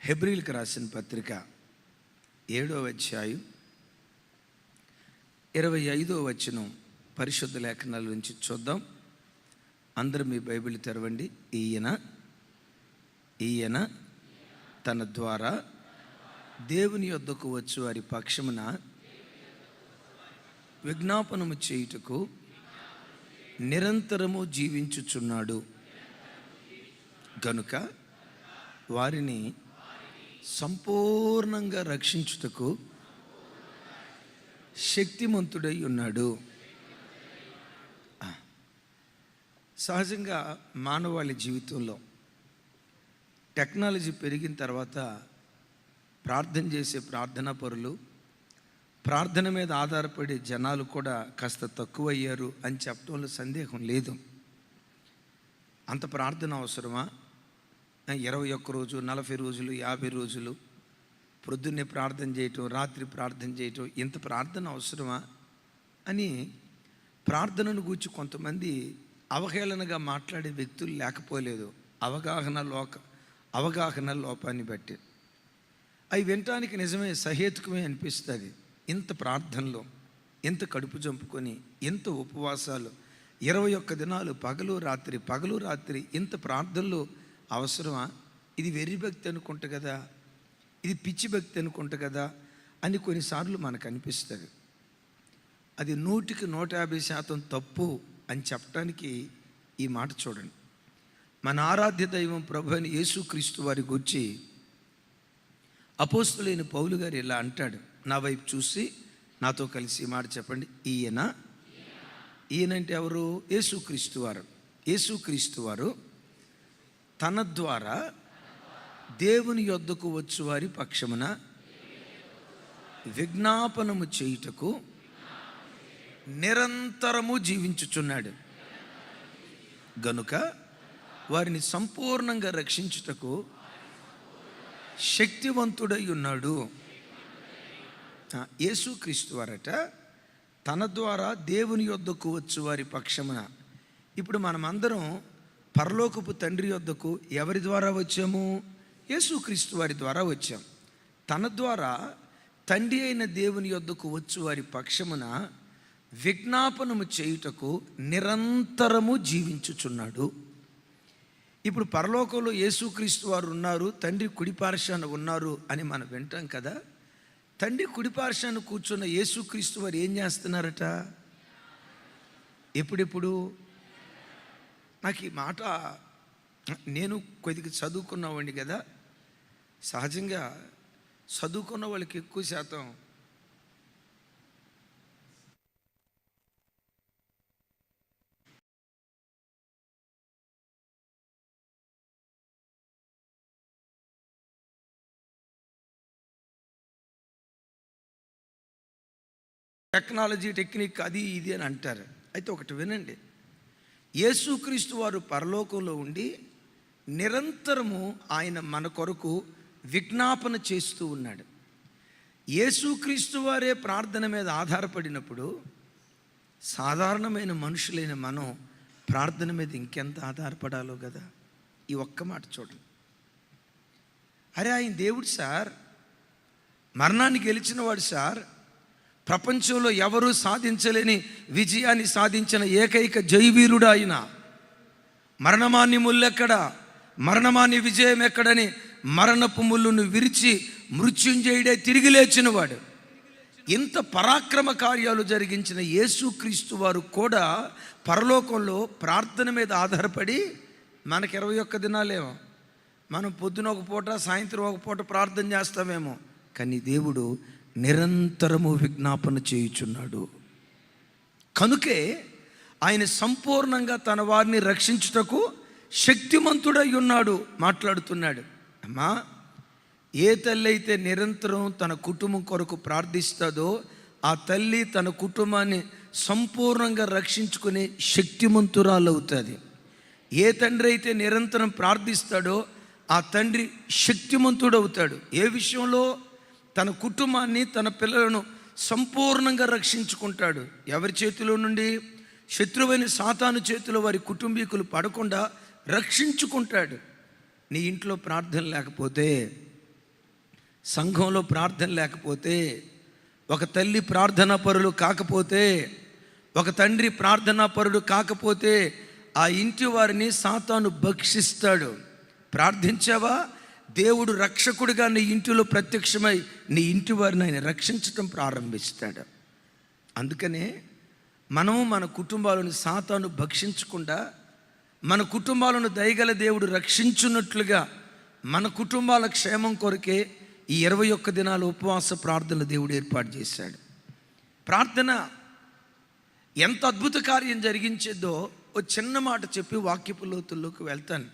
హెబ్రీలకు రాసిన పత్రిక 7వ అధ్యాయం 25వ వచనం పరిశుద్ధ లేఖనాల నుంచి చూద్దాం. అందరూ మీ బైబిల్ తెరవండి. ఈయన తన ద్వారా దేవుని యొద్దకు వచ్చు వారి పక్షమున విజ్ఞాపనము చేయుటకు నిరంతరము జీవించుచున్నాడు గనుక వారిని సంపూర్ణంగా రక్షించుటకు శక్తిమంతుడై ఉన్నాడు. సహజంగా మానవాళి జీవితంలో టెక్నాలజీ పెరిగిన తర్వాత ప్రార్థన చేసే ప్రార్థనా పరులు, ప్రార్థన మీద ఆధారపడే జనాలు కూడా కాస్త తక్కువయ్యారు అని చెప్పడంలో సందేహం లేదు. అంత ప్రార్థన అవసరమా? 21 రోజు, 40 రోజులు, 50 రోజులు ప్రొద్దున్నే ప్రార్థన చేయటం, రాత్రి ప్రార్థన చేయటం, ఇంత ప్రార్థన అవసరమా అని ప్రార్థనను గూర్చి కొంతమంది అవహేళనగా మాట్లాడే వ్యక్తులు లేకపోలేదు. అవగాహన లోపాన్ని బట్టి అవి వినటానికి నిజమే, సహేతుకమే అనిపిస్తుంది. ఇంత ప్రార్థనలో, ఎంత కడుపు చంపుకొని, ఎంత ఉపవాసాలు, 21 దినాలు పగలు రాత్రి ఇంత ప్రార్థనలో అవసరమా? ఇది వెర్రి భక్తి అనుకుంటా కదా, ఇది పిచ్చి భక్తి అనుకుంటా కదా అని కొన్నిసార్లు మనకు అనిపిస్తుంది. అది 100కి 150% తప్పు అని చెప్పడానికి ఈ మాట చూడండి. మన ఆరాధ్య దైవం ప్రభు అయిన యేసుక్రీస్తు వారి గురించి అపోస్తులైన పౌలు గారు ఇలా అంటాడు. నా వైపు చూసి నాతో కలిసి మాట చెప్పండి. ఈయన అంటే ఎవరు? యేసుక్రీస్తు వారు తన ద్వారా దేవుని యొద్దకు వచ్చు వారి పక్షమున విజ్ఞాపనము చేయుటకు నిరంతరము జీవించుచున్నాడు గనుక వారిని సంపూర్ణంగా రక్షించుటకు శక్తివంతుడై ఉన్నాడు. యేసుక్రీస్తు వారట తన ద్వారా దేవుని యొద్దకు వచ్చు వారి పక్షమున. ఇప్పుడు మనమందరం పరలోకపు తండ్రి యొద్దకు ఎవరి ద్వారా వచ్చాము? యేసుక్రీస్తు వారి ద్వారా వచ్చాం. తన ద్వారా తండ్రి అయిన దేవుని యొద్దకు వచ్చు వారి పక్షమున విజ్ఞాపనము చేయుటకు నిరంతరము జీవించుచున్నాడు. ఇప్పుడు పరలోకంలో యేసుక్రీస్తు వారు ఉన్నారు, తండ్రి కుడిపార్శ్వాన ఉన్నారు అని మనం వింటాం కదా. తండ్రి కుడిపార్శ్వాన కూర్చున్న యేసుక్రీస్తు వారు ఏం చేస్తున్నారట? ఎప్పుడెప్పుడు? నాకు ఈ మాట, నేను కొద్దిగా చదువుకున్నవాడిని కదా. సహజంగా చదువుకున్న వాళ్ళకి ఎక్కువ శాతం టెక్నాలజీ, టెక్నిక్, అది ఇది అని అంటారు. అయితే ఒకటి వినండి, యేసుక్రీస్తు వారు పరలోకంలో ఉండి నిరంతరము ఆయన మన కొరకు విజ్ఞాపన చేస్తూ ఉన్నాడు. యేసుక్రీస్తు వారే ప్రార్థన మీద ఆధారపడినప్పుడు సాధారణమైన మనుషులైన మనం ప్రార్థన మీద ఇంకెంత ఆధారపడాలో కదా. ఈ ఒక్క మాట చూడండి. అరే ఆయన దేవుడు సార్, మరణాన్ని గెలిచినవాడు సార్, ప్రపంచంలో ఎవరూ సాధించలేని విజయాన్ని సాధించిన ఏకైక జయవీరుడు ఆయన. మరణమాన్ని ముల్లెక్కడా, మరణమాన్ని విజయం ఎక్కడని మరణపు ముళ్ళును విరిచి మృత్యుంజయుడే తిరిగి లేచినవాడు. ఇంత పరాక్రమ కార్యాలు జరిగించిన యేసుక్రీస్తు వారు కూడా పరలోకంలో ప్రార్థన మీద ఆధారపడి, మనకి 21 దినాలేమో, మనం పొద్దున ఒక పూట, సాయంత్రం ఒక పూట ప్రార్థన చేస్తామేమో, కానీ దేవుడు నిరంతరము విజ్ఞాపన చేయుచున్నాడు. కనుకే ఆయన సంపూర్ణంగా తన వారిని రక్షించుటకు శక్తిమంతుడై ఉన్నాడు. మాట్లాడుతున్నాడు. అమ్మా, ఏ తల్లి అయితే నిరంతరం తన కుటుంబం కొరకు ప్రార్థిస్తుందో ఆ తల్లి తన కుటుంబాన్ని సంపూర్ణంగా రక్షించుకునే శక్తిమంతురాలు అవుతుంది. ఏ తండ్రి అయితే నిరంతరం ప్రార్థిస్తాడో ఆ తండ్రి శక్తిమంతుడు అవుతాడు. ఏ విషయంలో? తన కుటుంబాన్ని, తన పిల్లలను సంపూర్ణంగా రక్షించుకుంటాడు. ఎవరి చేతిలో నుండి? శత్రువైన సాతాను చేతిలో వారి కుటుంబీకులు పడకుండా రక్షించుకుంటాడు. నీ ఇంట్లో ప్రార్థన లేకపోతే సంఘంలో ప్రార్థన లేకపోతే, ఒక తల్లి ప్రార్థనా పరులు కాకపోతే, ఒక తండ్రి ప్రార్థనా పరుడు కాకపోతే ఆ ఇంటి వారిని సాతాను భక్షిస్తాడు. ప్రార్థించావా, దేవుడు రక్షకుడిగా నీ ఇంటిలో ప్రత్యక్షమై నీ ఇంటి వారిని ఆయన రక్షించటం ప్రారంభిస్తాడు. అందుకనే మనము మన కుటుంబాలను సాతాను భక్షించకుండా, మన కుటుంబాలను దయగల దేవుడు రక్షించున్నట్లుగా మన కుటుంబాల క్షేమం కొరకే ఈ 21 దినాల ఉపవాస ప్రార్థనలు దేవుడు ఏర్పాటు చేశాడు. ప్రార్థన ఎంత అద్భుత కార్యం జరిగించేదో ఓ చిన్న మాట చెప్పి వాక్యపు లోతుల్లోకి వెళ్తాను.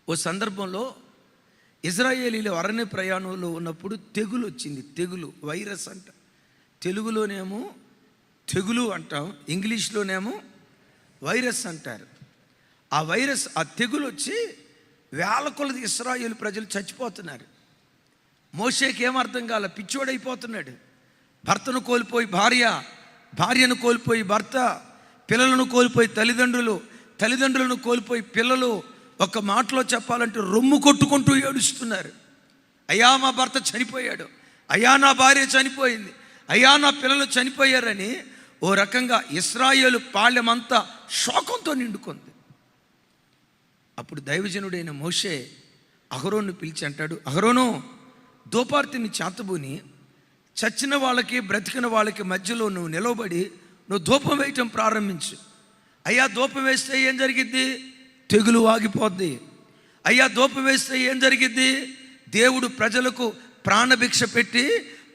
ఓ సందర్భంలో ఇజ్రాయేలీల అరణ్య ప్రయాణంలో ఉన్నప్పుడు తెగులు వచ్చింది. తెగులు, వైరస్ అంట. తెలుగులోనేమో తెగులు అంటాం, ఇంగ్లీష్లోనేమో వైరస్ అంటారు. ఆ వైరస్, ఆ తెగులు వచ్చి వేల కొలది ఇశ్రాయేలు ప్రజలు చచ్చిపోతున్నారు. మోషేకి ఏమర్థం కాల, పిచ్చోడైపోతున్నాడు. భర్తను కోల్పోయి భార్య, భార్యను కోల్పోయి భర్త, పిల్లలను కోల్పోయి తల్లిదండ్రులు, తల్లిదండ్రులను కోల్పోయి పిల్లలు. ఒక మాటలో చెప్పాలంటే రొమ్ము కొట్టుకుంటూ ఏడుస్తున్నారు. అయ్యా మా భర్త చనిపోయాడు, అయ్యా నా భార్య చనిపోయింది, అయ్యా నా పిల్లలు చనిపోయారని ఓ రకంగా ఇశ్రాయేలు పాళ్యమంతా శోకంతో నిండుకుంది. అప్పుడు దైవజనుడైన మోషే అహరోను పిలిచి అంటాడు, అహరోను, దోపార్తిని చేతబూని చచ్చిన వాళ్ళకి బ్రతికిన వాళ్ళకి మధ్యలో నువ్వు నిలవబడి నువ్వు ధూపం వేయటం ప్రారంభించు. అయ్యా ధూపం వేస్తే ఏం జరిగిద్ది? తెగులు ఆగిపోద్ది. అయ్యా ధూపం వేస్తే ఏం జరిగిద్ది? దేవుడు ప్రజలకు ప్రాణభిక్ష పెట్టి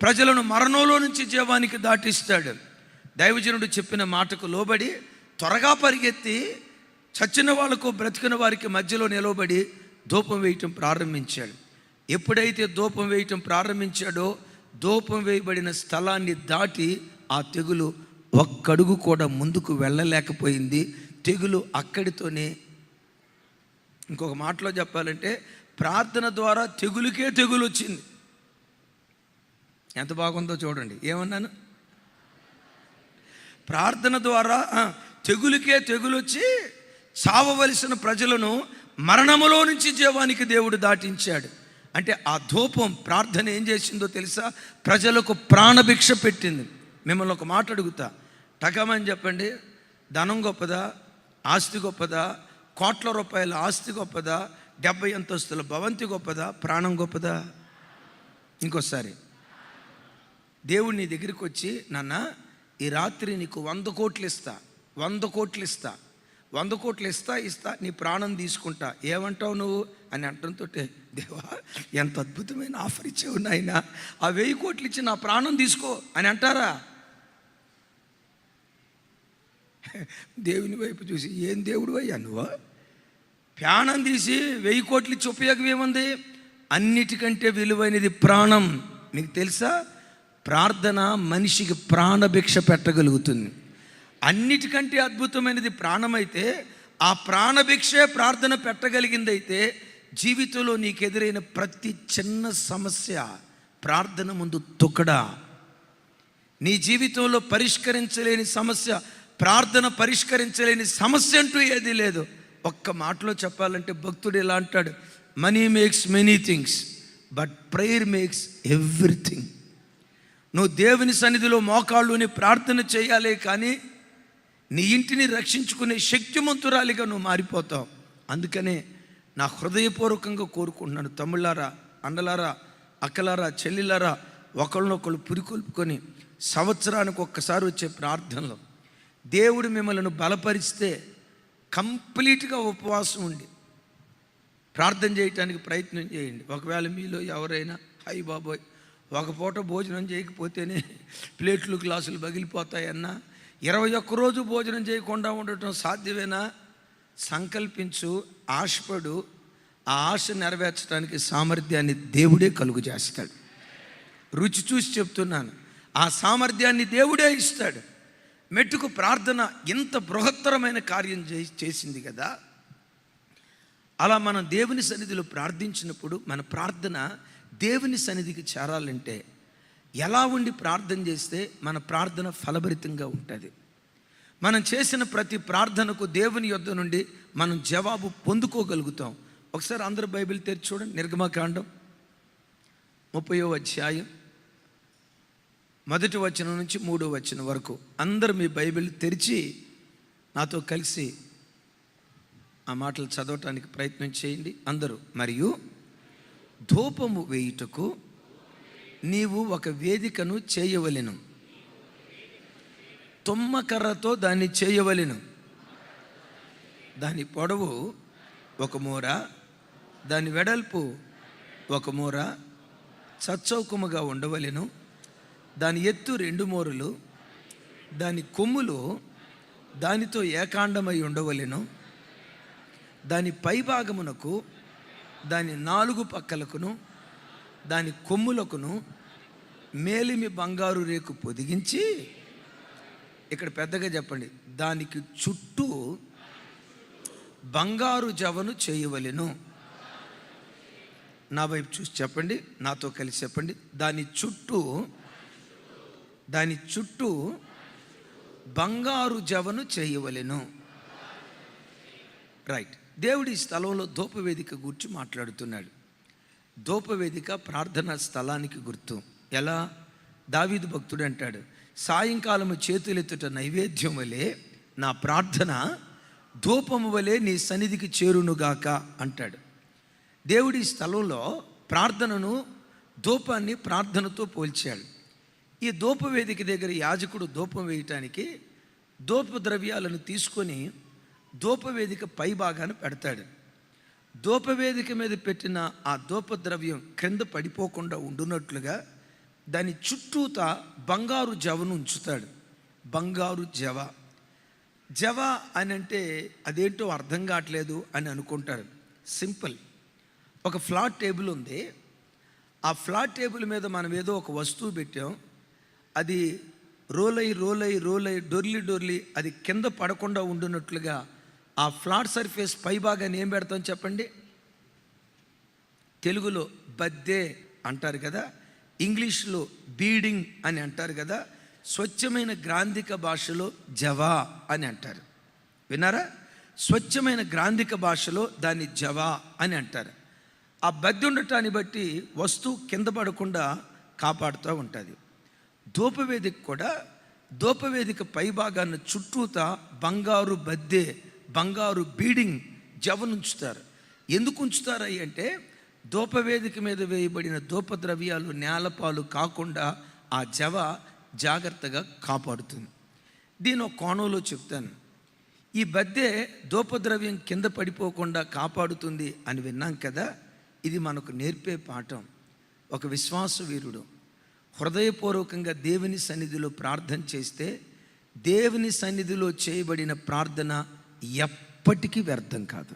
ప్రజలను మరణంలో నుంచి జీవానికి దాటిస్తాడు. దైవజనుడు చెప్పిన మాటకు లోబడి త్వరగా పరిగెత్తి చచ్చిన వాళ్ళకు బ్రతికిన వారికి మధ్యలో నిలవబడి ధూపం వేయటం ప్రారంభించాడు. ఎప్పుడైతే ధూపం వేయటం ప్రారంభించాడో ధూపం వేయబడిన స్థలాన్ని దాటి ఆ తెగులు ఒక్కడుగు కూడా ముందుకు వెళ్ళలేకపోయింది. తెగులు అక్కడితోనే. ఇంకొక మాటలో చెప్పాలంటే ప్రార్థన ద్వారా తెగులుకే తెగులు వచ్చింది. ఎంత బాగుందో చూడండి. ఏమన్నాను? ప్రార్థన ద్వారా తెగులుకే తెగులు వచ్చి చావవలసిన ప్రజలను మరణములో నుంచి జీవానికి దేవుడు దాటించాడు. అంటే ఆ ధూపం, ప్రార్థన ఏం చేసిందో తెలుసా? ప్రజలకు ప్రాణభిక్ష పెట్టింది. మిమ్మల్ని ఒక మాట అడుగుతా, టకమని చెప్పండి. ధనం గొప్పదా? ఆస్తి గొప్పదా? కోట్ల రూపాయల ఆస్తి గొప్పదా? 70 అంతస్తుల భవంతి గొప్పదా? ప్రాణం గొప్పదా? ఇంకోసారి, దేవుడు నీ దగ్గరికి వచ్చి, నాన్న ఈ రాత్రి నీకు 100 కోట్లు ఇస్తా, 100 కోట్లు ఇస్తా, 100 కోట్లు ఇస్తా, నీ ప్రాణం తీసుకుంటా, ఏమంటావు నువ్వు అని అంటంతో, దేవా ఎంత అద్భుతమైన ఆఫర్ ఇచ్చేవు నాయన, ఆ 1000 కోట్లు ఇచ్చి నా ప్రాణం తీసుకో అని అంటారా? దేవుని వైపు చూసి, ఏం దేవుడు అయ్యా నువ్వు? ప్రాణం తీసి 1000 కోట్లు ఇచ్చి ఉపయోగం ఏముంది? అన్నిటికంటే విలువైనది ప్రాణం. మీకు తెలుసా? ప్రార్థన మనిషికి ప్రాణభిక్ష పెట్టగలుగుతుంది. అన్నిటికంటే అద్భుతమైనది ప్రాణమైతే, ఆ ప్రాణభిక్షే ప్రార్థన పెట్టగలిగిందైతే, జీవితంలో నీకు ఎదురైన ప్రతి చిన్న సమస్య ప్రార్థన ముందు తొక్కడా. నీ జీవితంలో పరిష్కరించలేని సమస్య, ప్రార్థన పరిష్కరించలేని సమస్య అంటూ ఏదీ లేదు. ఒక్క మాటలో చెప్పాలంటే భక్తుడు ఇలా అంటాడు, money makes many things but prayer makes everything. నువ్వు దేవుని సన్నిధిలో మోకాళ్ళుని ప్రార్థన చేయాలి, కానీ నీ ఇంటిని రక్షించుకునే శక్తిమంతురాలిగా నువ్వు మారిపోతావు. అందుకనే నా హృదయపూర్వకంగా కోరుకుంటున్నాను, తమ్ముళ్ళారా, అన్నలారా, అక్కలారా, చెల్లిలారా, ఒకళ్ళనొకళ్ళు పురికొల్పుకొని సంవత్సరానికి ఒక్కసారి వచ్చే ప్రార్థనలో దేవుడు మిమ్మల్ని బలపరిస్తే కంప్లీట్గా ఉపవాసం ఉండి ప్రార్థన చేయటానికి ప్రయత్నం చేయండి. ఒకవేళ మీలో ఎవరైనా హై బాబోయ్ ఒక పూట భోజనం చేయకపోతేనే ప్లేట్లు గ్లాసులు పగిలిపోతాయన్నా, 21 రోజు భోజనం చేయకుండా ఉండటం సాధ్యమేనా? సంకల్పించు, ఆశపడు. ఆ ఆశ నెరవేర్చడానికి సామర్థ్యాన్ని దేవుడే కలుగు చేస్తాడు. రుచి చూసి చెప్తున్నాను, ఆ సామర్థ్యాన్ని దేవుడే ఇస్తాడు. మెట్టుకు ప్రార్థన ఇంత బృహత్తరమైన కార్యం చేసింది కదా. అలా మనం దేవుని సన్నిధిలో ప్రార్థించినప్పుడు మన ప్రార్థన దేవుని సన్నిధికి చేరాలంటే ఎలా ఉండి ప్రార్థన చేస్తే మన ప్రార్థన ఫలభరితంగా ఉంటుంది. మనం చేసిన ప్రతి ప్రార్థనకు దేవుని యొద్ద నుండి మనం జవాబు పొందుకోగలుగుతాం. ఒకసారి అందరూ బైబిల్ తెరిచి చూడండి, నిర్గమకాండం 30వ అధ్యాయం 1వ వచనం నుంచి 3వ వచనం వరకు అందరూ మీ బైబిల్ తెరిచి నాతో కలిసి ఆ మాటలు చదవటానికి ప్రయత్నం చేయండి అందరూ. మరియు ధూపము వేయుటకు నీవు ఒక వేదికను చేయవలెను, తుమ్మకర్రతో దాన్ని చేయవలెను. దాని పొడవు 1 మూర, దాని వెడల్పు 1 మూర చచ్చౌకముగా ఉండవలెను. దాని ఎత్తు 2 మూరలు, దాని కొమ్ములు దానితో ఏకాండమై ఉండవలెను. దాని పైభాగమునకు దాని 4 పక్కలకును దాని కొమ్ములకును మేలిమి బంగారు రేకు పొదిగించి, ఇక్కడ పెద్దగా చెప్పండి, దానికి చుట్టూ బంగారు జవను చేయవలెను. నా వైపు చూసి చెప్పండి, నాతో కలిసి చెప్పండి. దాని చుట్టూ బంగారు జవను చేయవలెను. రైట్. దేవుడి స్థలంలో ధూపవేదిక గురించి మాట్లాడుతున్నాడు. ధూపవేదిక ప్రార్థనా స్థలానికి గుర్తు. ఎలా? దావీదు భక్తుడు అంటాడు, సాయంకాలము చేతులెత్తుట నైవేద్యం వలె నా ప్రార్థన ధూపము వలె నీ సన్నిధికి చేరునుగాక అంటాడు. దేవుడి స్థలంలో ప్రార్థనను, ధూపాన్ని ప్రార్థనతో పోల్చాడు. ఈ ధూపవేదిక దగ్గర యాజకుడు ధూపం వేయటానికి ధూప ద్రవ్యాలను తీసుకొని ధూపవేదిక పై భాగాన్ని పెడతాడు. ధూపవేదిక మీద పెట్టిన ఆ ధూపద్రవ్యం క్రింద పడిపోకుండా ఉండునట్లుగా దాని చుట్టూతా బంగారు జవను ఉంచుతాడు. బంగారు జవ అని అంటే అదేంటో అర్థం కావట్లేదు అని అనుకుంటారు. సింపుల్. ఒక ఫ్లాట్ టేబుల్ ఉంది. ఆ ఫ్లాట్ టేబుల్ మీద మనం ఏదో ఒక వస్తువు పెట్టాం. అది రోలై డొర్లి అది కింద పడకుండా ఉండునట్లుగా ఆ ఫ్లాట్ సర్ఫేస్ పై భాగాన్ని ఏం పెడతాం చెప్పండి? తెలుగులో బద్దే అంటారు కదా, ఇంగ్లీష్లో బీడింగ్ అని అంటారు కదా, స్వచ్ఛమైన గ్రాంధిక భాషలో జవా అని అంటారు. విన్నారా? స్వచ్ఛమైన గ్రాంధిక భాషలో దాన్ని జవా అని అంటారు. ఆ బద్ది ఉండటాన్ని బట్టి వస్తువు కింద పడకుండా కాపాడుతూ ఉంటుంది. ధూపవేదిక కూడా ధూపవేదిక పై భాగాన్ని చుట్టూతా బంగారు బద్దే, బంగారు బీడింగ్ జవను ఉంచుతారు. ఎందుకు ఉంచుతారు అంటే ధూపవేదిక మీద వేయబడిన ధూపద్రవ్యాలు నేలపాలు కాకుండా ఆ జవ జాగ్రత్తగా కాపాడుతుంది. దీని ఒక కోణంలో చెప్తాను. ఈ బద్దే ధూపద్రవ్యం కింద పడిపోకుండా కాపాడుతుంది అని విన్నాం కదా. ఇది మనకు నేర్పే పాఠం. ఒక విశ్వాస వీరుడు హృదయపూర్వకంగా దేవుని సన్నిధిలో ప్రార్థన చేస్తే దేవుని సన్నిధిలో చేయబడిన ప్రార్థన ఎప్పటికీ వ్యర్థం కాదు.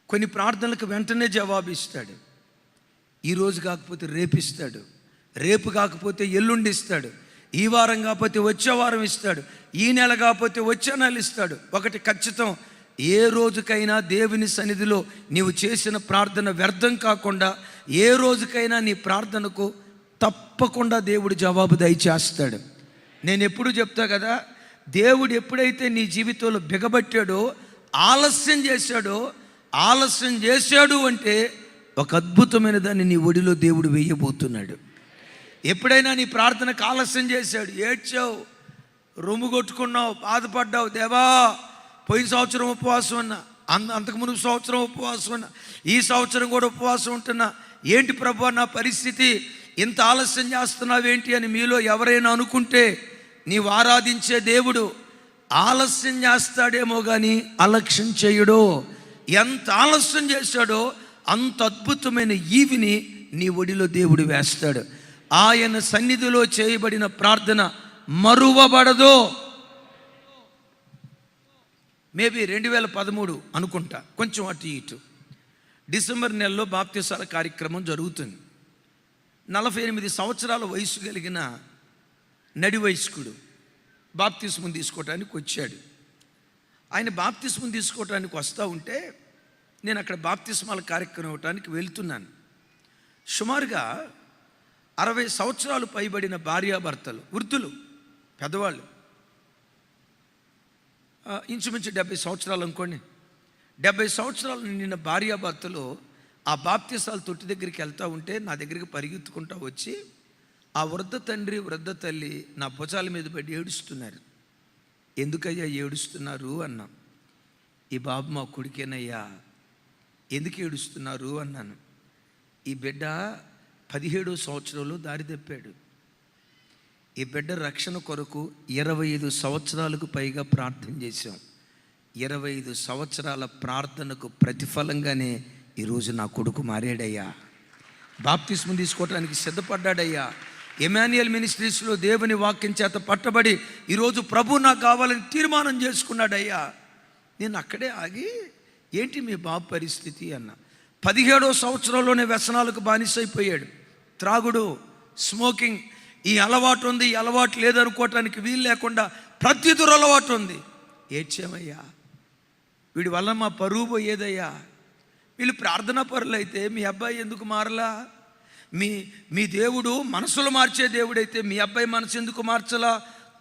కొన్ని ప్రార్థనలకు వెంటనే జవాబు ఇస్తాడు. ఈరోజు కాకపోతే రేపు ఇస్తాడు, రేపు కాకపోతే ఎల్లుండి ఇస్తాడు, ఈ వారం కాకపోతే వచ్చే వారం ఇస్తాడు, ఈ నెల కాకపోతే వచ్చే నెల ఇస్తాడు. ఒకటి ఖచ్చితం, ఏ రోజుకైనా దేవుని సన్నిధిలో నీవు చేసిన ప్రార్థన వ్యర్థం కాకుండా ఏ రోజుకైనా నీ ప్రార్థనకు తప్పకుండా దేవుడు జవాబు దయచేస్తాడు. నేను ఎప్పుడు చెప్తా కదా, దేవుడు ఎప్పుడైతే నీ జీవితంలో బిగబట్టాడో, ఆలస్యం చేశాడు అంటే ఒక అద్భుతమైన దాన్ని నీ ఒడిలో దేవుడు వేయబోతున్నాడు. ఎప్పుడైనా నీ ప్రార్థనకు ఆలస్యం చేశాడు, ఏడ్చావు, రొమ్ము కొట్టుకున్నావు, బాధపడ్డావు, దేవా పోయిన సంవత్సరం ఉపవాసం ఉన్నా, అంతకుముందు సంవత్సరం ఉపవాసం ఉన్నా, ఈ సంవత్సరం కూడా ఉపవాసం ఉంటున్నా, ఏంటి ప్రభువా నా పరిస్థితి, ఇంత ఆలస్యం చేస్తున్నావేంటి అని మీలో ఎవరైనా అనుకుంటే, నీవు ఆరాధించే దేవుడు ఆలస్యం చేస్తాడేమో కానీ అలక్ష్యం చేయడో. ఎంత ఆలస్యం చేశాడో అంత అద్భుతమైన ఈవిని నీ ఒడిలో దేవుడు వేస్తాడు. ఆయన సన్నిధిలో చేయబడిన ప్రార్థన మరువబడదో. మేబీ 2013 అనుకుంటా, కొంచెం అటు ఇటు, డిసెంబర్ నెలలో బాప్తిసాల కార్యక్రమం జరుగుతుంది. 48 సంవత్సరాల వయసు కలిగిన నడి వయస్కుడు బాప్తిస్మం తీసుకోవటానికి వచ్చాడు. ఆయన బాప్తిస్మం తీసుకోవటానికి వస్తూ ఉంటే నేను అక్కడ బాప్తిస్మాల కార్యక్రమం ఇవ్వటానికి వెళ్తున్నాను. సుమారుగా 60 సంవత్సరాలు పైబడిన భార్యాభర్తలు, వృద్ధులు, పెద్దవాళ్ళు, ఇంచుమించు 70 సంవత్సరాలు అనుకోండి, 70 సంవత్సరాలు నిన్న భార్యాభర్తలు ఆ బాప్తిసాల తొట్టి దగ్గరికి వెళ్తూ ఉంటే నా దగ్గరికి పరిగెత్తుకుంటూ వచ్చి ఆ వృద్ధ తండ్రి వృద్ధ తల్లి నా భుజాల మీద పడి ఏడుస్తున్నారు. ఎందుకయ్యా ఏడుస్తున్నారు అన్నా. ఈ బాబు మా కొడుకేనయ్యా. ఎందుకు ఏడుస్తున్నారు అన్నాను. ఈ బిడ్డ 17వ సంవత్సరంలో దారి తప్పాడు. ఈ బిడ్డ రక్షణ కొరకు 25 సంవత్సరాలకు పైగా ప్రార్థన చేశాం. 25 సంవత్సరాల ప్రార్థనకు ప్రతిఫలంగానే ఈరోజు నా కొడుకు మారాడయ్యా. బాప్తిస్మం తీసుకోవడానికి సిద్ధపడ్డాడయ్యా. ఎమాన్యుయల్ మినిస్ట్రీస్లో దేవుని వాక్యం చేత పట్టబడి ఈరోజు ప్రభు నాకు కావాలని తీర్మానం చేసుకున్నాడయ్యా. నేను అక్కడే ఆగి, ఏంటి మీ బాబు పరిస్థితి అన్న. 17వ సంవత్సరంలోనే వ్యసనాలకు బానిసైపోయాడు. త్రాగుడు, స్మోకింగ్, ఈ అలవాటు ఉంది, ఈ అలవాటు లేదనుకోవటానికి వీలు లేకుండా ప్రతి దురలవాటు ఉంది. ఏడ్చేమయ్యా, వీడి వల్ల మా పరువు పోయేదయ్యా. వీళ్ళు ప్రార్థనా పరులు అయితే మీ అబ్బాయి ఎందుకు మారలా? మీ దేవుడు మనసులు మార్చే దేవుడైతే మీ అబ్బాయి మనసు ఎందుకు మార్చలా?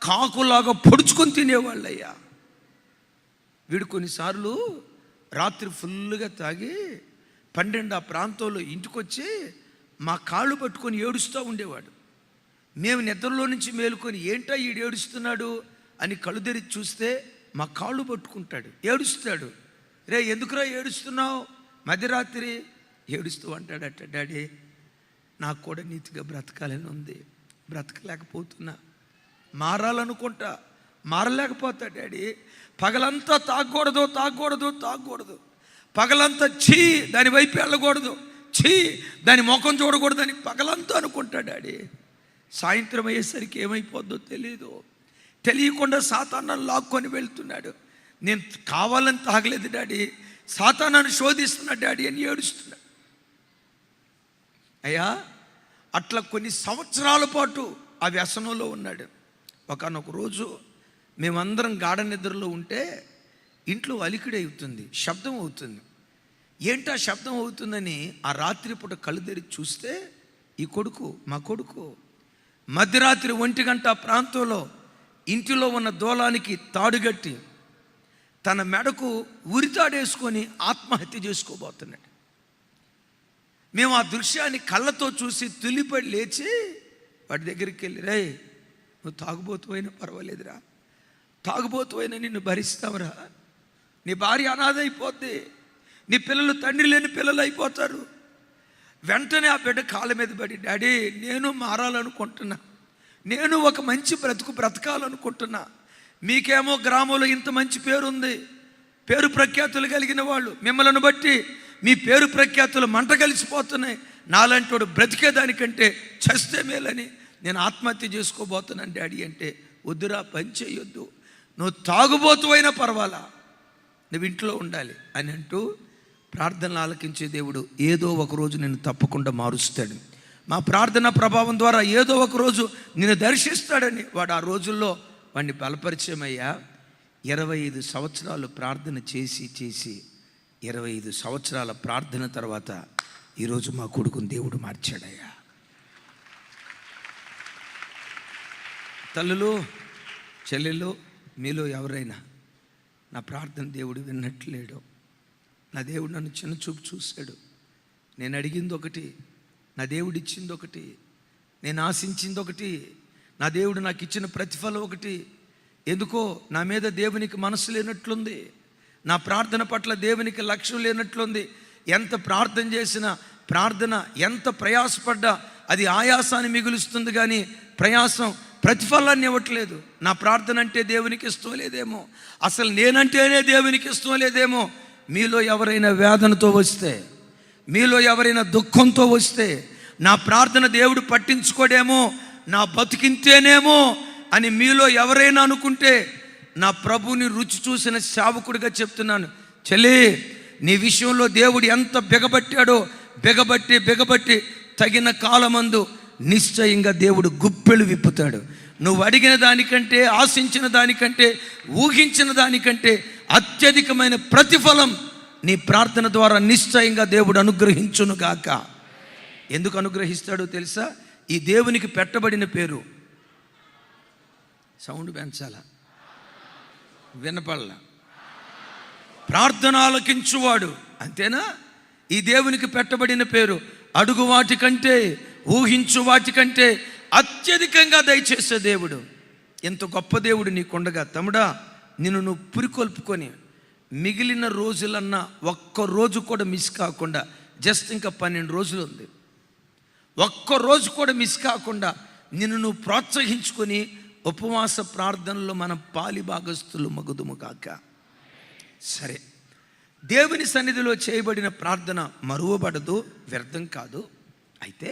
కాకులాగా పొడుచుకొని తినేవాళ్ళయ్యా. వీడు కొన్నిసార్లు రాత్రి ఫుల్గా తాగి 12 ఆ ప్రాంతంలో ఇంటికొచ్చి మా కాళ్ళు పట్టుకొని ఏడుస్తూ ఉండేవాడు. మేము నిద్రలో నుంచి మేలుకొని ఏంటా ఈడు ఏడుస్తున్నాడు అని కళ్ళు తెరిచి చూస్తే మా కాళ్ళు పట్టుకుంటాడు, ఏడుస్తాడు. రే ఎందుకురా ఏడుస్తున్నావు? మధ్యరాత్రి ఏడుస్తూ అంటాడట, డాడీ నాకు కూడా నీతిగా బ్రతకాలని ఉంది, బ్రతకలేకపోతున్నా, మారాలనుకుంటా, మారలేకపోతా డాడీ. పగలంతా తాగకూడదు, పగలంతా ఛీ దాని వైపు వెళ్ళకూడదు, ఛీ దాని ముఖం చూడకూడదు అని పగలంతా అనుకుంటా డాడీ. సాయంత్రం అయ్యేసరికి ఏమైపోద్దో తెలియకుండా సాతానాన్ని లాక్కొని వెళ్తున్నాడు. నేను కావాలని తాగలేదు డాడీ, సాతానాన్ని శోధిస్తున్నా డాడీ అని ఏడుస్తున్నాడు. అయ్యా అట్లా కొన్ని సంవత్సరాల పాటు ఆ వ్యసనంలో ఉన్నాడు. ఒకనొక రోజు మేమందరం గాఢ నిద్రలో ఉంటే ఇంట్లో అలికిడి అవుతుంది, శబ్దం అవుతుంది. ఏంటా శబ్దం అవుతుందని ఆ రాత్రిపూట కళ్ళు తెరిచి చూస్తే మా కొడుకు మధ్యరాత్రి 1 గంట ప్రాంతంలో ఇంటిలో ఉన్న దూలానికి తాడుగట్టి తన మెడకు ఉరితాడేసుకొని ఆత్మహత్య చేసుకోబోతున్నాడు. మేము ఆ దృశ్యాన్ని కళ్ళతో చూసి తుల్లిపడి లేచి వాడి దగ్గరికి వెళ్ళి, రే నువ్వు తాగుబోతువైనా పర్వాలేదురా, తాగుబోతువైనా నిన్ను భరిస్తావురా, నీ భార్య అనాథ అయిపోద్ది, నీ పిల్లలు తండ్రి లేని పిల్లలు అయిపోతారు. వెంటనే ఆ బిడ్డ కాళ్ళ మీద పడి, డాడీ నేను మారాలనుకుంటున్నా, నేను ఒక మంచి బ్రతకాలనుకుంటున్నా. మీకేమో గ్రామంలో ఇంత మంచి పేరుంది, పేరు ప్రఖ్యాతులు కలిగిన వాళ్ళు, మిమ్మల్ని బట్టి మీ పేరు ప్రఖ్యాతులు మంట కలిసిపోతున్నాయి. నాలాంటి వాడు బ్రతికేదానికంటే చస్తే మేలని నేను ఆత్మహత్య చేసుకోబోతున్నాను డాడీ అంటే, వద్దురా పని చేయొద్దు, నువ్వు తాగుబోతువైనా పర్వాలా, నువ్వు ఇంట్లో ఉండాలి అని అంటూ ప్రార్థనలు ఆలకించే దేవుడు ఏదో ఒకరోజు నిన్ను తప్పకుండా మారుస్తాడు. మా ప్రార్థన ప్రభావం ద్వారా ఏదో ఒకరోజు నిన్ను దర్శిస్తాడని వాడు ఆ రోజుల్లో వాడిని బలపరిచయమయ్యా. 25 సంవత్సరాలు ప్రార్థన చేసి 25 సంవత్సరాల ప్రార్థన తర్వాత ఈరోజు మా కొడుకుని దేవుడు మార్చాడయ్యా. తల్లులు, చెల్లెళ్ళు, మీలో ఎవరైనా నా ప్రార్థన దేవుడు విన్నట్లేడు, నా దేవుడు నన్ను చిన్న చూపు చూశాడు, నేను అడిగింది ఒకటి, నా దేవుడు ఇచ్చింది ఒకటి, నేను ఆశించింది ఒకటి, నా దేవుడు నాకు ఇచ్చిన ప్రతిఫలం ఒకటి, ఎందుకో నా మీద దేవునికి మనసు లేనట్లుంది, నా ప్రార్థన పట్ల దేవునికి లక్ష్యం లేనట్లుంది. ఎంత ప్రార్థన చేసినా, ప్రార్థన ఎంత ప్రయాసపడ్డా అది ఆయాసాన్ని మిగులుస్తుంది కానీ ప్రయాసం ప్రతిఫలాన్ని ఇవ్వట్లేదు. నా ప్రార్థన అంటే దేవునికి ఇష్టం లేదేమో, అసలు నేనంటేనే దేవునికి ఇష్టం లేదేమో. మీలో ఎవరైనా వేదనతో వస్తే, మీలో ఎవరైనా దుఃఖంతో వస్తే, నా ప్రార్థన దేవుడు పట్టించుకోడేమో, నా బతికింతేనేమో అని మీలో ఎవరైనా అనుకుంటే, నా ప్రభుని రుచి చూసిన సేవకుడిగా చెప్తున్నాను, చెల్లి నీ విషయంలో దేవుడు ఎంత బిగబట్టాడో బిగబట్టి తగిన కాలమందు నిశ్చయంగా దేవుడు గుప్పెలు విప్పుతాడు. నువ్వు అడిగిన దానికంటే, ఆశించిన దానికంటే, ఊహించిన దానికంటే అత్యధికమైన ప్రతిఫలం నీ ప్రార్థన ద్వారా నిశ్చయంగా దేవుడు అనుగ్రహించునుగాక. ఎందుకు అనుగ్రహిస్తాడో తెలుసా? ఈ దేవునికి పెట్టబడిన పేరు, సౌండ్ పెంచాలా, వినపడాల, ప్రార్థన ఆలకించువాడు, అంతేనా? ఈ దేవునికి పెట్టబడిన పేరు అడుగు వాటి కంటే, ఊహించు వాటి కంటే అత్యధికంగా దయచేసే దేవుడు. ఎంత గొప్ప దేవుడు నీకుండగా తమ్ముడా, నిన్ను నువ్వు పురికొల్పుకొని మిగిలిన రోజులన్నా ఒక్క రోజు కూడా మిస్ కాకుండా, జస్ట్ ఇంకా 12 రోజులు ఉంది, ఒక్క రోజు కూడా మిస్ కాకుండా నిన్ను నువ్వు ప్రోత్సహించుకొని ఉపవాస ప్రార్థనలో మనం పాలి భాగస్తులు మగుదుము కాక. సరే, దేవుని సన్నిధిలో చేయబడిన ప్రార్థన మరువబడదు, వ్యర్థం కాదు. అయితే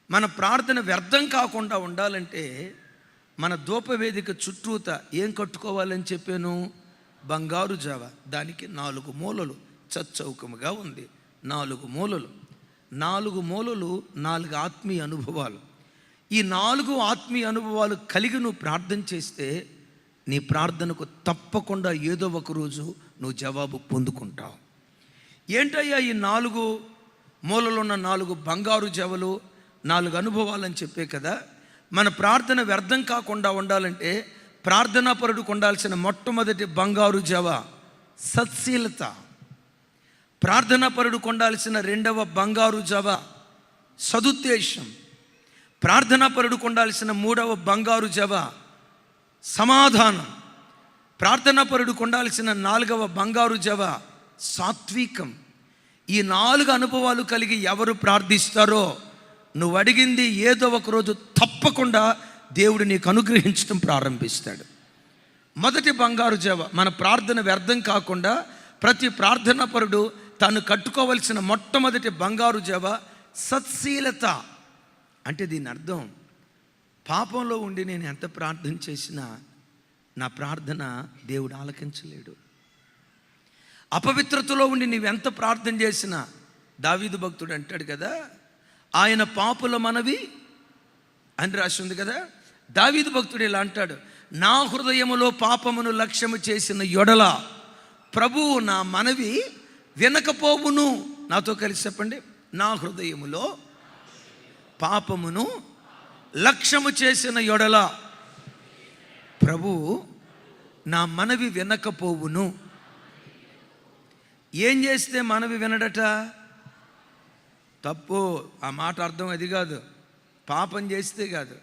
మన ప్రార్థన వ్యర్థం కాకుండా ఉండాలంటే మన ధూపవేదిక చుట్టూత ఏం కట్టుకోవాలని చెప్పాను? బంగారు జావ. దానికి 4 మూలలు చచ్చౌకముగా ఉంది. 4 మూలలు, 4 మూలలు, 4 ఆత్మీయ అనుభవాలు. ఈ 4 ఆత్మీయ అనుభవాలు కలిగి నువ్వు ప్రార్థన చేస్తే నీ ప్రార్థనకు తప్పకుండా ఏదో ఒక రోజు నువ్వు జవాబు పొందుకుంటావు. ఏంటయ్యా ఈ 4 మూలలు ఉన్న 4 బంగారు జవలు, 4 అనుభవాలని చెప్పే కదా. మన ప్రార్థన వ్యర్థం కాకుండా ఉండాలంటే ప్రార్థనాపరుడికి ఉండాల్సిన మొట్టమొదటి బంగారు జవ సత్శీలత. ప్రార్థనాపరుడికి ఉండాల్సిన 2వ బంగారు జవ సదుద్దేశం. ప్రార్థనాపరుడికి ఉండాల్సిన 3వ బంగారు జవ సమాధానం. ప్రార్థనాపరుడికి ఉండాల్సిన 4వ బంగారు జవ సాత్వికం. ఈ 4 అనుభవాలు కలిగి ఎవరు ప్రార్థిస్తారో నువ్వు అడిగింది ఏదో ఒక రోజు తప్పకుండా దేవుడు నీకు అనుగ్రహించడం ప్రారంభిస్తాడు. మొదటి బంగారు జవ, మన ప్రార్థన వ్యర్థం కాకుండా ప్రతి ప్రార్థనాపరుడు తాను కట్టుకోవలసిన మొట్టమొదటి బంగారు జవ సత్శీలత. అంటే దీని అర్థం, పాపంలో ఉండి నేను ఎంత ప్రార్థన చేసినా నా ప్రార్థన దేవుడు ఆలకించలేడు. అపవిత్రతలో ఉండి నీవెంత ప్రార్థన చేసినా, దావీదు భక్తుడు అంటాడు కదా, ఆయన పాపుల మనవి అని రాసి ఉంది కదా. దావీదు భక్తుడు ఇలా అంటాడు, నా హృదయములో పాపమును లక్ష్యము చేసిన యొడల ప్రభువు నా మనవి వినకపోవును. నాతో కలిసి చెప్పండి, నా హృదయములో పాపమును లక్ష్యము చేసిన యొడల ప్రభువు నా మనవి వినకపోవును. ఏం చేస్తే మనవి వినడట? తప్పు, ఆ మాట అర్థం అది కాదు. పాపం చేస్తే కాదు,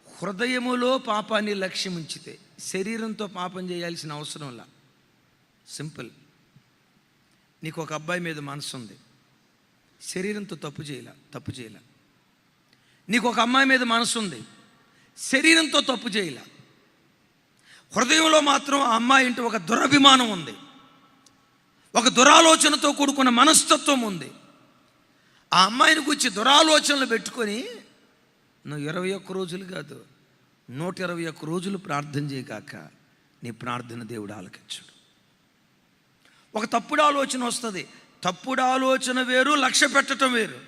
హృదయములో పాపాన్ని లక్ష్యం ఉంచితే. శరీరంతో పాపం చేయాల్సిన అవసరంలా. సింపుల్. నీకు ఒక అబ్బాయి మీద మనసు ఉంది, శరీరంతో తప్పు చేయలే. నీకు ఒక అమ్మాయి మీద మనసు ఉంది, శరీరంతో తప్పు చేయలే. హృదయంలో మాత్రం ఆ అమ్మాయి అంటే ఒక దురభిమానం ఉంది, ఒక దురాలోచనతో కూడుకున్న మనస్తత్వం ఉంది. ఆ అమ్మాయిని గురించి దురాలోచనలు పెట్టుకొని నువ్వు 21 రోజులు కాదు 121 రోజులు ప్రార్థన చేయగాక నీ ప్రార్థన దేవుడు ఆలకించడు. ఒక తప్పుడు ఆలోచన వస్తుంది. తప్పుడు ఆలోచన వేరు, లక్ష్య పెట్టడం వేరు.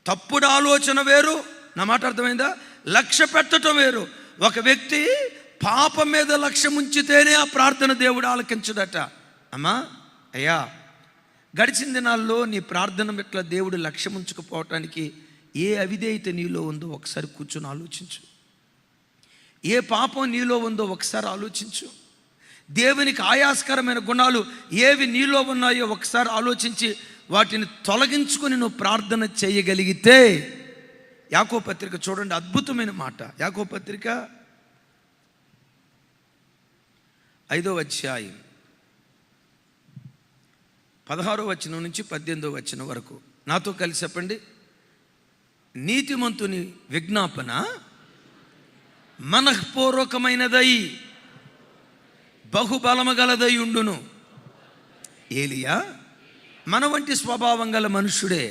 తప్పుడు ఆలోచన వేరు, నా మాట అర్థమైందా? లక్ష్య పెట్టడం వేరు. ఒక వ్యక్తి పాపం మీద లక్ష్యం ఉంచితేనే ఆ ప్రార్థన దేవుడు ఆలకించడట. అమ్మా, అయ్యా, గడిచిన దినాల్లో నీ ప్రార్థన ఇట్లా దేవుడు లక్ష్యం ఉంచకపోవటానికి ఏ అవిధేయత నీలో ఉందో ఒకసారి కూర్చొని ఆలోచించు. ఏ పాపం నీలో ఉందో ఒకసారి ఆలోచించు. దేవునికి ఆయాస్కరమైన గుణాలు ఏవి నీలో ఉన్నాయో ఒకసారి ఆలోచించి వాటిని తొలగించుకొని నువ్వు ప్రార్థన చేయగలిగితే, యాకోబు పత్రిక చూడండి, అద్భుతమైన మాట. యాకోబు పత్రిక 5వ అధ్యాయం 16వ వచనం నుంచి 18వ వచనం వరకు నాతో కలిసి చెప్పండి. నీతిమంతుని విజ్ఞాపన మనఃపూర్వకమైనదై బహుబలము గలదై ఉండును. ఏలియా మన వంటి స్వభావం గల మనుష్యుడే.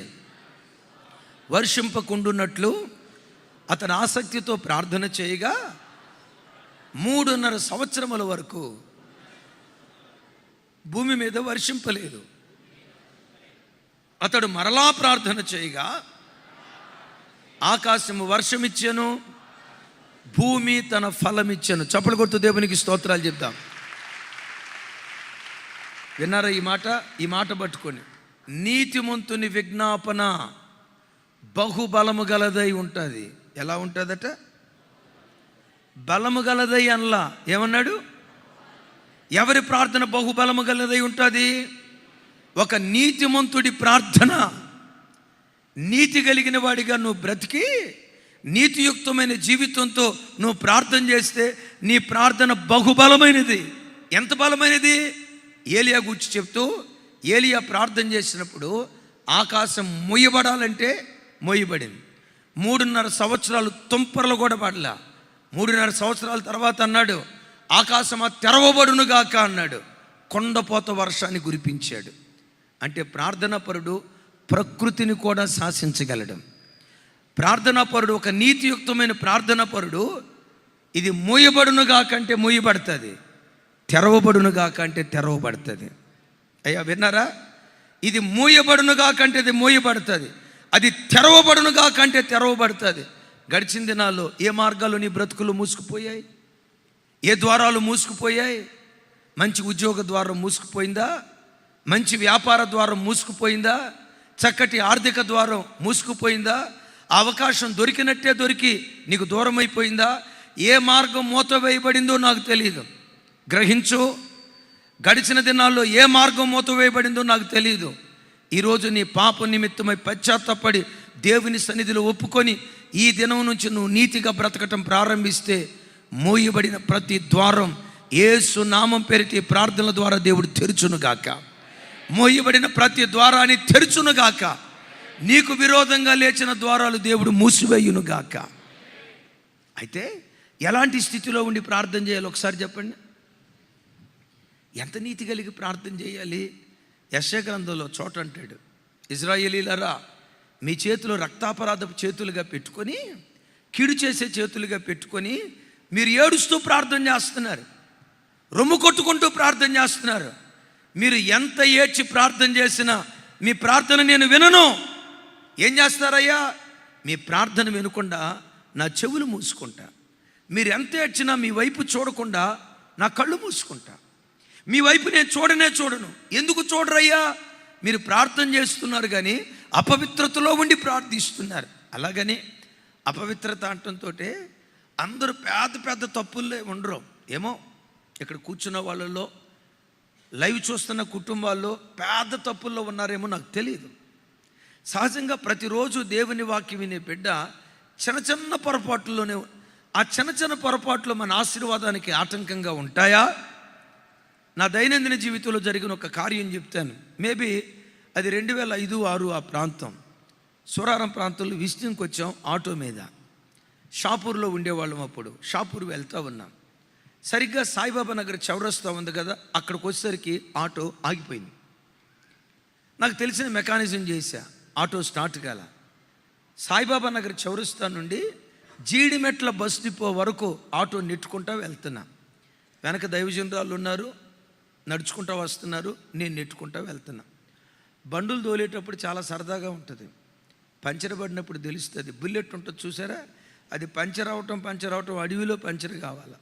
వర్షింపకుండునట్లు అతను ఆసక్తితో ప్రార్థన చేయగా 3.5 సంవత్సరముల వరకు భూమి మీద వర్షింపలేదు. అతడు మరలా ప్రార్థన చేయగా ఆకాశము వర్షమిచ్చెను, భూమి తన ఫలమిచ్చెను. చప్పలు కొడుతూ దేవునికి స్తోత్రాలు చెప్తాం. విన్నారా ఈ మాట? ఈ మాట పట్టుకొని, నీతిమంతుని విజ్ఞాపన బహుబలము గలదై ఉంటుంది. ఎలా ఉంటుందట? బలము గలదై అనలా. ఏమన్నాడు? ఎవరి ప్రార్థన బహుబలము గలదై ఉంటుంది? ఒక నీతిమంతుడి ప్రార్థన, నీతి కలిగిన వాడిగా నువ్వు బ్రతికి నీతియుక్తమైన జీవితంతో నువ్వు ప్రార్థన చేస్తే నీ ప్రార్థన బహుబలమైనది. ఎంత బలమైనది? ఏలియా గురించి చెప్తూ, ఏలియా ప్రార్థన చేసినప్పుడు ఆకాశం మొయ్యబడాలంటే మొయ్యబడింది. 3.5 సంవత్సరాలు తుంపరలు కూడా పడలా. 3.5 సంవత్సరాల తర్వాత అన్నాడు, ఆకాశమా తెరవబడునుగాక అన్నాడు. కొండపోత వర్షాన్ని కురిపించాడు. అంటే ప్రార్థనాపరుడు ప్రకృతిని కూడా శాసించగలడు. ప్రార్థనాపరుడు, ఒక నీతియుక్తమైన ప్రార్థనాపరుడు, ఇది మూయబడునుగాక అంటే మూయబడుతుంది, తెరవబడునుగాక అంటే తెరవబడుతుంది. అయ్యా విన్నారా? ఇది మూయబడునుగాక అంటే ఇది మూయబడుతుంది, అది తెరవబడునుగాక అంటే తెరవబడుతుంది. గడిచిన దినాల్లో ఏ మార్గాలు నీ బ్రతుకులు మూసుకుపోయాయి? ఏ ద్వారాలు మూసుకుపోయాయి? మంచి ఉద్యోగ ద్వారం మూసుకుపోయిందా? మంచి వ్యాపార ద్వారం మూసుకుపోయిందా? చక్కటి ఆర్థిక ద్వారం మూసుకుపోయిందా? ఆ అవకాశం దొరికినట్టే దొరికి నీకు దూరం అయిపోయిందా? ఏ మార్గం మూతవేయబడిందో నాకు తెలియదు, గ్రహించు. గడిచిన దినాల్లో ఏ మార్గం మూతవేయబడిందో నాకు తెలియదు. ఈరోజు నీ పాప నిమిత్తమై పశ్చాత్తాపడి దేవుని సన్నిధిలో ఒప్పుకొని ఈ దినం నుంచి నువ్వు నీతిగా బ్రతకటం ప్రారంభిస్తే మోయబడిన ప్రతి ద్వారం యేసు నామం పేరిటి ప్రార్థనల ద్వారా దేవుడు తెరుచునుగాక. మోయబడిన ప్రతి ద్వారాన్ని తెరుచునుగాక. నీకు విరోధంగా లేచిన ద్వారాలు దేవుడు మూసివేయునుగాక. అయితే ఎలాంటి స్థితిలో ఉండి ప్రార్థన చేయాలి ఒకసారి చెప్పండి. ఎంత నీతి కలిగి ప్రార్థన చేయాలి? యెషయా గ్రంథంలో చోట అంటాడు, ఇశ్రాయేలీయులారా, మీ చేతులు రక్తాపరాధపు చేతులుగా పెట్టుకొని, కీడు చేసే చేతులుగా పెట్టుకొని మీరు ఏడుస్తూ ప్రార్థన చేస్తున్నారు, రొమ్ము కొట్టుకుంటూ ప్రార్థన చేస్తున్నారు. మీరు ఎంత ఏడ్చి ప్రార్థన చేసినా మీ ప్రార్థన నేను వినను. ఏం చేస్తారయ్యా? మీ ప్రార్థన వినకుండా నా చెవులు మూసుకుంటా. మీరు ఎంత ఏడ్చినా మీ వైపు చూడకుండా నా కళ్ళు మూసుకుంటా. మీ వైపు నేను చూడను. ఎందుకు చూడరయ్యా? మీరు ప్రార్థన చేస్తున్నారు కానీ అపవిత్రతలో ఉండి ప్రార్థిస్తున్నారు. అలాగని అపవిత్రత అంటంతో అందరూ పెద్ద తప్పుల్లో ఉండరు. ఏమో ఇక్కడ కూర్చున్న వాళ్ళలో, లైవ్ చూస్తున్న కుటుంబాల్లో పెద్ద తప్పుల్లో ఉన్నారేమో నాకు తెలియదు. సహజంగా ప్రతిరోజు దేవుని వాక్యం వినే బిడ్డ చిన్న పొరపాట్లలోనే, ఆ చిన్న పొరపాట్లు మన ఆశీర్వాదానికి ఆటంకంగా ఉంటాయా? నా దైనందిన జీవితంలో జరిగిన ఒక కార్యం చెప్తాను. మేబీ అది 2005-06 ఆ ప్రాంతం, సూరారం ప్రాంతంలో విజిటింగ్కి వచ్చాం ఆటో మీద. షాపూర్లో ఉండేవాళ్ళం. అప్పుడు షాపూర్ వెళ్తూ ఉన్నాం. సరిగ్గా సాయిబాబా నగర్ చౌరస్తా ఉంది కదా, అక్కడికి వచ్చేసరికి ఆటో ఆగిపోయింది. నాకు తెలిసిన మెకానిజం చేశా, ఆటో స్టార్ట్ కాల. సాయిబాబా నగర్ చౌరస్తా నుండి జీడిమెట్ల బస్ డిపో వరకు ఆటో నెట్టుకుంటూ వెళ్తున్నా. వెనక దైవజనురాలు ఉన్నారు, నడుచుకుంటూ వస్తున్నారు, నేను నెట్టుకుంటూ వెళ్తున్నా. బండులు తోలేటప్పుడు చాలా సరదాగా ఉంటుంది. పంచర్ పడినప్పుడు తెలుస్తుంది. బుల్లెట్ ఉంటుంది చూసారా, అది పంచర్ అవటం అడవిలో పంచర్ కావాలి.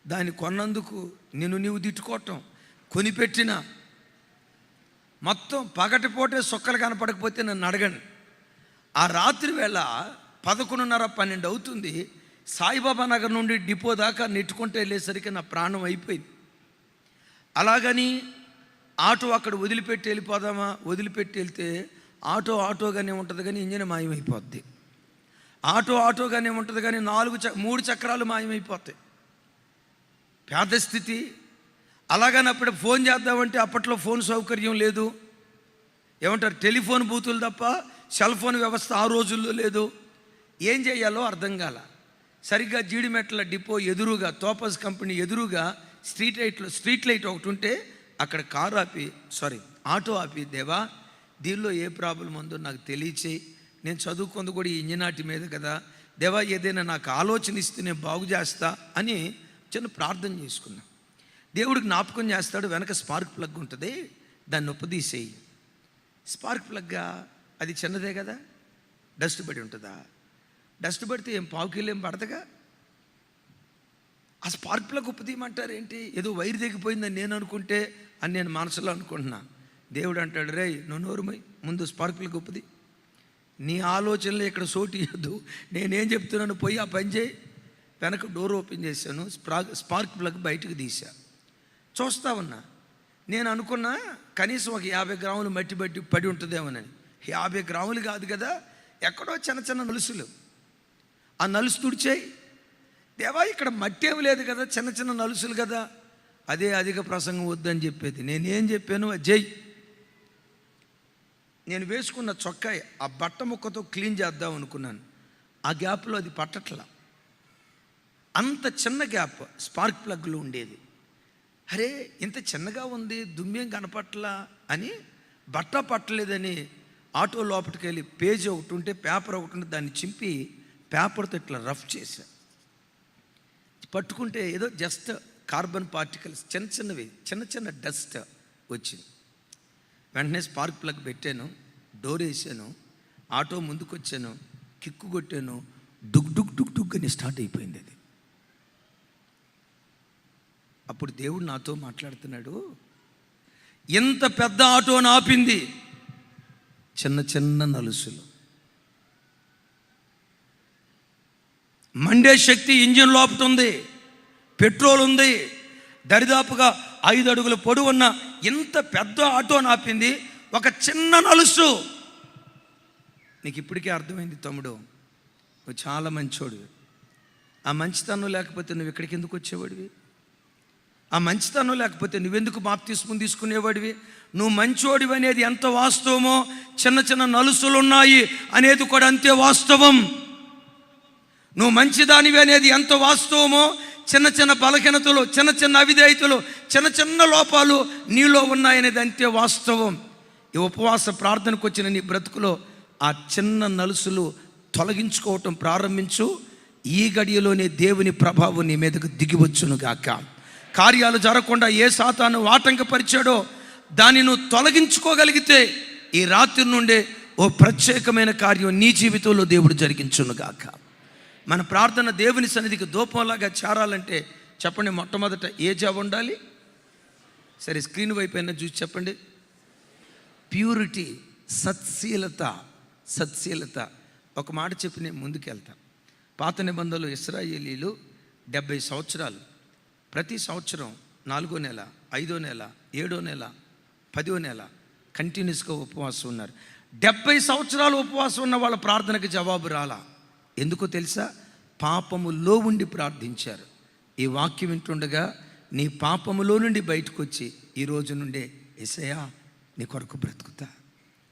దాన్ని కొన్నందుకు నీవు తిట్టుకోవటం, కొనిపెట్టిన మొత్తం పగటిపోటే సొక్కలు కనపడకపోతే నన్ను అడగండి. ఆ రాత్రి వేళ 11:30-12 అవుతుంది. సాయిబాబా నగర్ నుండి డిపో దాకా నెట్టుకుంటూ వెళ్ళేసరికి నా ప్రాణం అయిపోయింది. అలాగని ఆటో అక్కడ వదిలిపెట్టి వెళ్ళిపోదామా? వదిలిపెట్టి వెళ్తే ఆటోగానే ఉంటుంది కానీ ఇంజిన్ మాయమైపోద్ది. ఆటోగానే ఉంటుంది కానీ 3 చక్రాలు మాయమైపోతాయి. పేద స్థితి. అలాగని అప్పుడు ఫోన్ చేద్దామంటే అప్పట్లో ఫోన్ సౌకర్యం లేదు. ఏమంటారు, టెలిఫోన్ బూతులు తప్ప సెల్ ఫోన్ వ్యవస్థ ఆ రోజుల్లో లేదు. ఏం చేయాలో అర్థం కాల. సరిగ్గా జీడిమెట్ల డిపో ఎదురుగా, తోపస్ కంపెనీ ఎదురుగా స్ట్రీట్ లైట్ ఒకటి ఉంటే అక్కడ ఆటో ఆపి, దేవా దీనిలో ఏ ప్రాబ్లం ఉందో నాకు తెలియచేయి, నేను చదువుకుంది కూడా ఈ ఇంజినాటి మీద కదా, దేవా ఏదైనా నాకు ఆలోచన ఇస్తే నేను బాగు చేస్తా అని చిన్న ప్రార్థన చేసుకున్నా. దేవుడికి జ్ఞాపకం చేస్తాడు, వెనక స్పార్క్ ప్లగ్ ఉంటుంది, దాన్ని ఉప్పదీసేయి. స్పార్క్ ప్లగ్గా అది చిన్నదే కదా, డస్ట్ పడి ఉంటుందా? డస్ట్ పడితే ఏం పావుకిలో ఏం పడతగా? ఆ స్పార్క్ ప్లగ్ ఉప్పదీయమంటారు ఏంటి? ఏదో వైర్ దిగిపోయిందని నేను అనుకుంటే అని నేను మనసులో అనుకుంటున్నా. దేవుడు అంటాడు, రేయ్ నువ్వు నోరుమై, ముందు స్పార్క్ ప్లగ్ ఉప్పది. నీ ఆలోచనలు ఇక్కడ సోటు ఇవ్వద్దు, నేనేం చెప్తున్నాను పోయి ఆ పని చేయి. వెనక డోర్ ఓపెన్ చేశాను, స్పార్క్ ప్లగ్ బయటకు తీసా. చూస్తా ఉన్నా, నేను అనుకున్నా కనీసం ఒక 50 గ్రాములు మట్టి పడి ఉంటుందేమోనని. 50 గ్రాములు కాదు కదా, ఎక్కడో చిన్న చిన్న నలుసులు. ఆ నలుసు తుడిచేయి. దేవా, ఇక్కడ మట్టి ఏమి లేదు కదా, చిన్న చిన్న నలుసులు కదా. అదే అధిక ప్రసంగం వద్దని చెప్పేది. నేనేం చెప్పాను? జై. నేను వేసుకున్న చొక్కా ఆ బట్ట ముక్కతో క్లీన్ చేద్దాం అనుకున్నాను. ఆ గ్యాప్లో అది పట్టట్లా. అంత చిన్న గ్యాప్ స్పార్క్ ప్లగ్లో ఉండేది. అరే, ఇంత చిన్నగా ఉంది, దుమ్మేం కనపట్లా అని, బట్ట పట్టలేదని ఆటో లోపలికి వెళ్ళి పేజ్ ఒకటి ఉంటే, పేపర్ ఒకటి ఉంటే దాన్ని చింపి పేపర్తో ఇట్లా రఫ్ చేశా. పట్టుకుంటే ఏదో జస్ట్ కార్బన్ పార్టికల్స్ చిన్న చిన్న డస్ట్ వచ్చింది. వెంటనే స్పార్క్ ప్లగ్ పెట్టాను, డోర్ వేసాను, ఆటో ముందుకు వచ్చాను, కిక్కు కొట్టాను, డుగ్ డుగ్ డుగ్ డుగ్ అని స్టార్ట్ అయిపోయింది అది. అప్పుడు దేవుడు నాతో మాట్లాడుతున్నాడు, ఎంత పెద్ద ఆటోను ఆపింది చిన్న చిన్న నలుసులు. మండే శక్తి ఇంజిన్ లోపట ఉంది, పెట్రోల్ ఉంది, దరిదాపుగా 5 అడుగుల పొడవు ఉన్న ఇంత పెద్ద ఆటోను ఆపింది ఒక చిన్న నలుసు. నీకు ఇప్పటికే అర్థమైంది తమ్ముడు, నువ్వు చాలా మంచోడివి. ఆ మంచితనం లేకపోతే నువ్వు ఇక్కడికి ఎందుకు వచ్చేవాడివి? ఆ మంచితనం లేకపోతే నువ్వెందుకు బాప్తిస్మం తీసుకునేవాడివి? నువ్వు మంచోడివి అనేది ఎంత వాస్తవమో, చిన్న చిన్న నలుసులు ఉన్నాయి అనేది కూడా అంతే వాస్తవం. నువ్వు మంచిదానివి అనేది ఎంత వాస్తవమో, చిన్న చిన్న బలహీనతలు, చిన్న చిన్న అవిధేయతలు, చిన్న చిన్న లోపాలు నీలో ఉన్నాయనేది అంతే వాస్తవం. ఈ ఉపవాస ప్రార్థనకు వచ్చిన నీ బ్రతుకులో ఆ చిన్న నలుసులు తొలగించుకోవటం ప్రారంభించు. ఈ గడియలోనే దేవుని ప్రభావం నీ మీదకు దిగివచ్చును గాక. కార్యాలు జరగకుండా ఏ సాతాను ఆటంకపరిచాడో దాన్ని నువ్వు తొలగించుకోగలిగితే ఈ రాత్రి నుండే ఓ ప్రత్యేకమైన కార్యం నీ జీవితంలో దేవుడు జరిగించును గాక. మన ప్రార్థన దేవుని సన్నిధికి దూపంలాగా చేరాలంటే చెప్పండి, మొట్టమొదట ఏ జాబ్ ఉండాలి? సరే, స్క్రీన్ వైపు అయినా చూసి చెప్పండి. ప్యూరిటీ, సత్శీలత. ఒక మాట చెప్పి నేను ముందుకెళ్తాను. పాత నిబంధనలు ఇశ్రాయేలీలు 70 సంవత్సరాలు ప్రతి సంవత్సరం 4వ నెల, 5వ నెల, 7వ నెల, 10వ నెల కంటిన్యూస్గా ఉపవాసం ఉన్నారు. 70 సంవత్సరాలు ఉపవాసం ఉన్న వాళ్ళ ప్రార్థనకు జవాబు రాలా. ఎందుకో తెలుసా? పాపములో ఉండి ప్రార్థించారు. ఈ వాక్యం వింటుండగా నీ పాపములో నుండి బయటకు వచ్చి ఈ రోజు నుండే యేసయ్యా నీ కొరకు బ్రతుకుతా,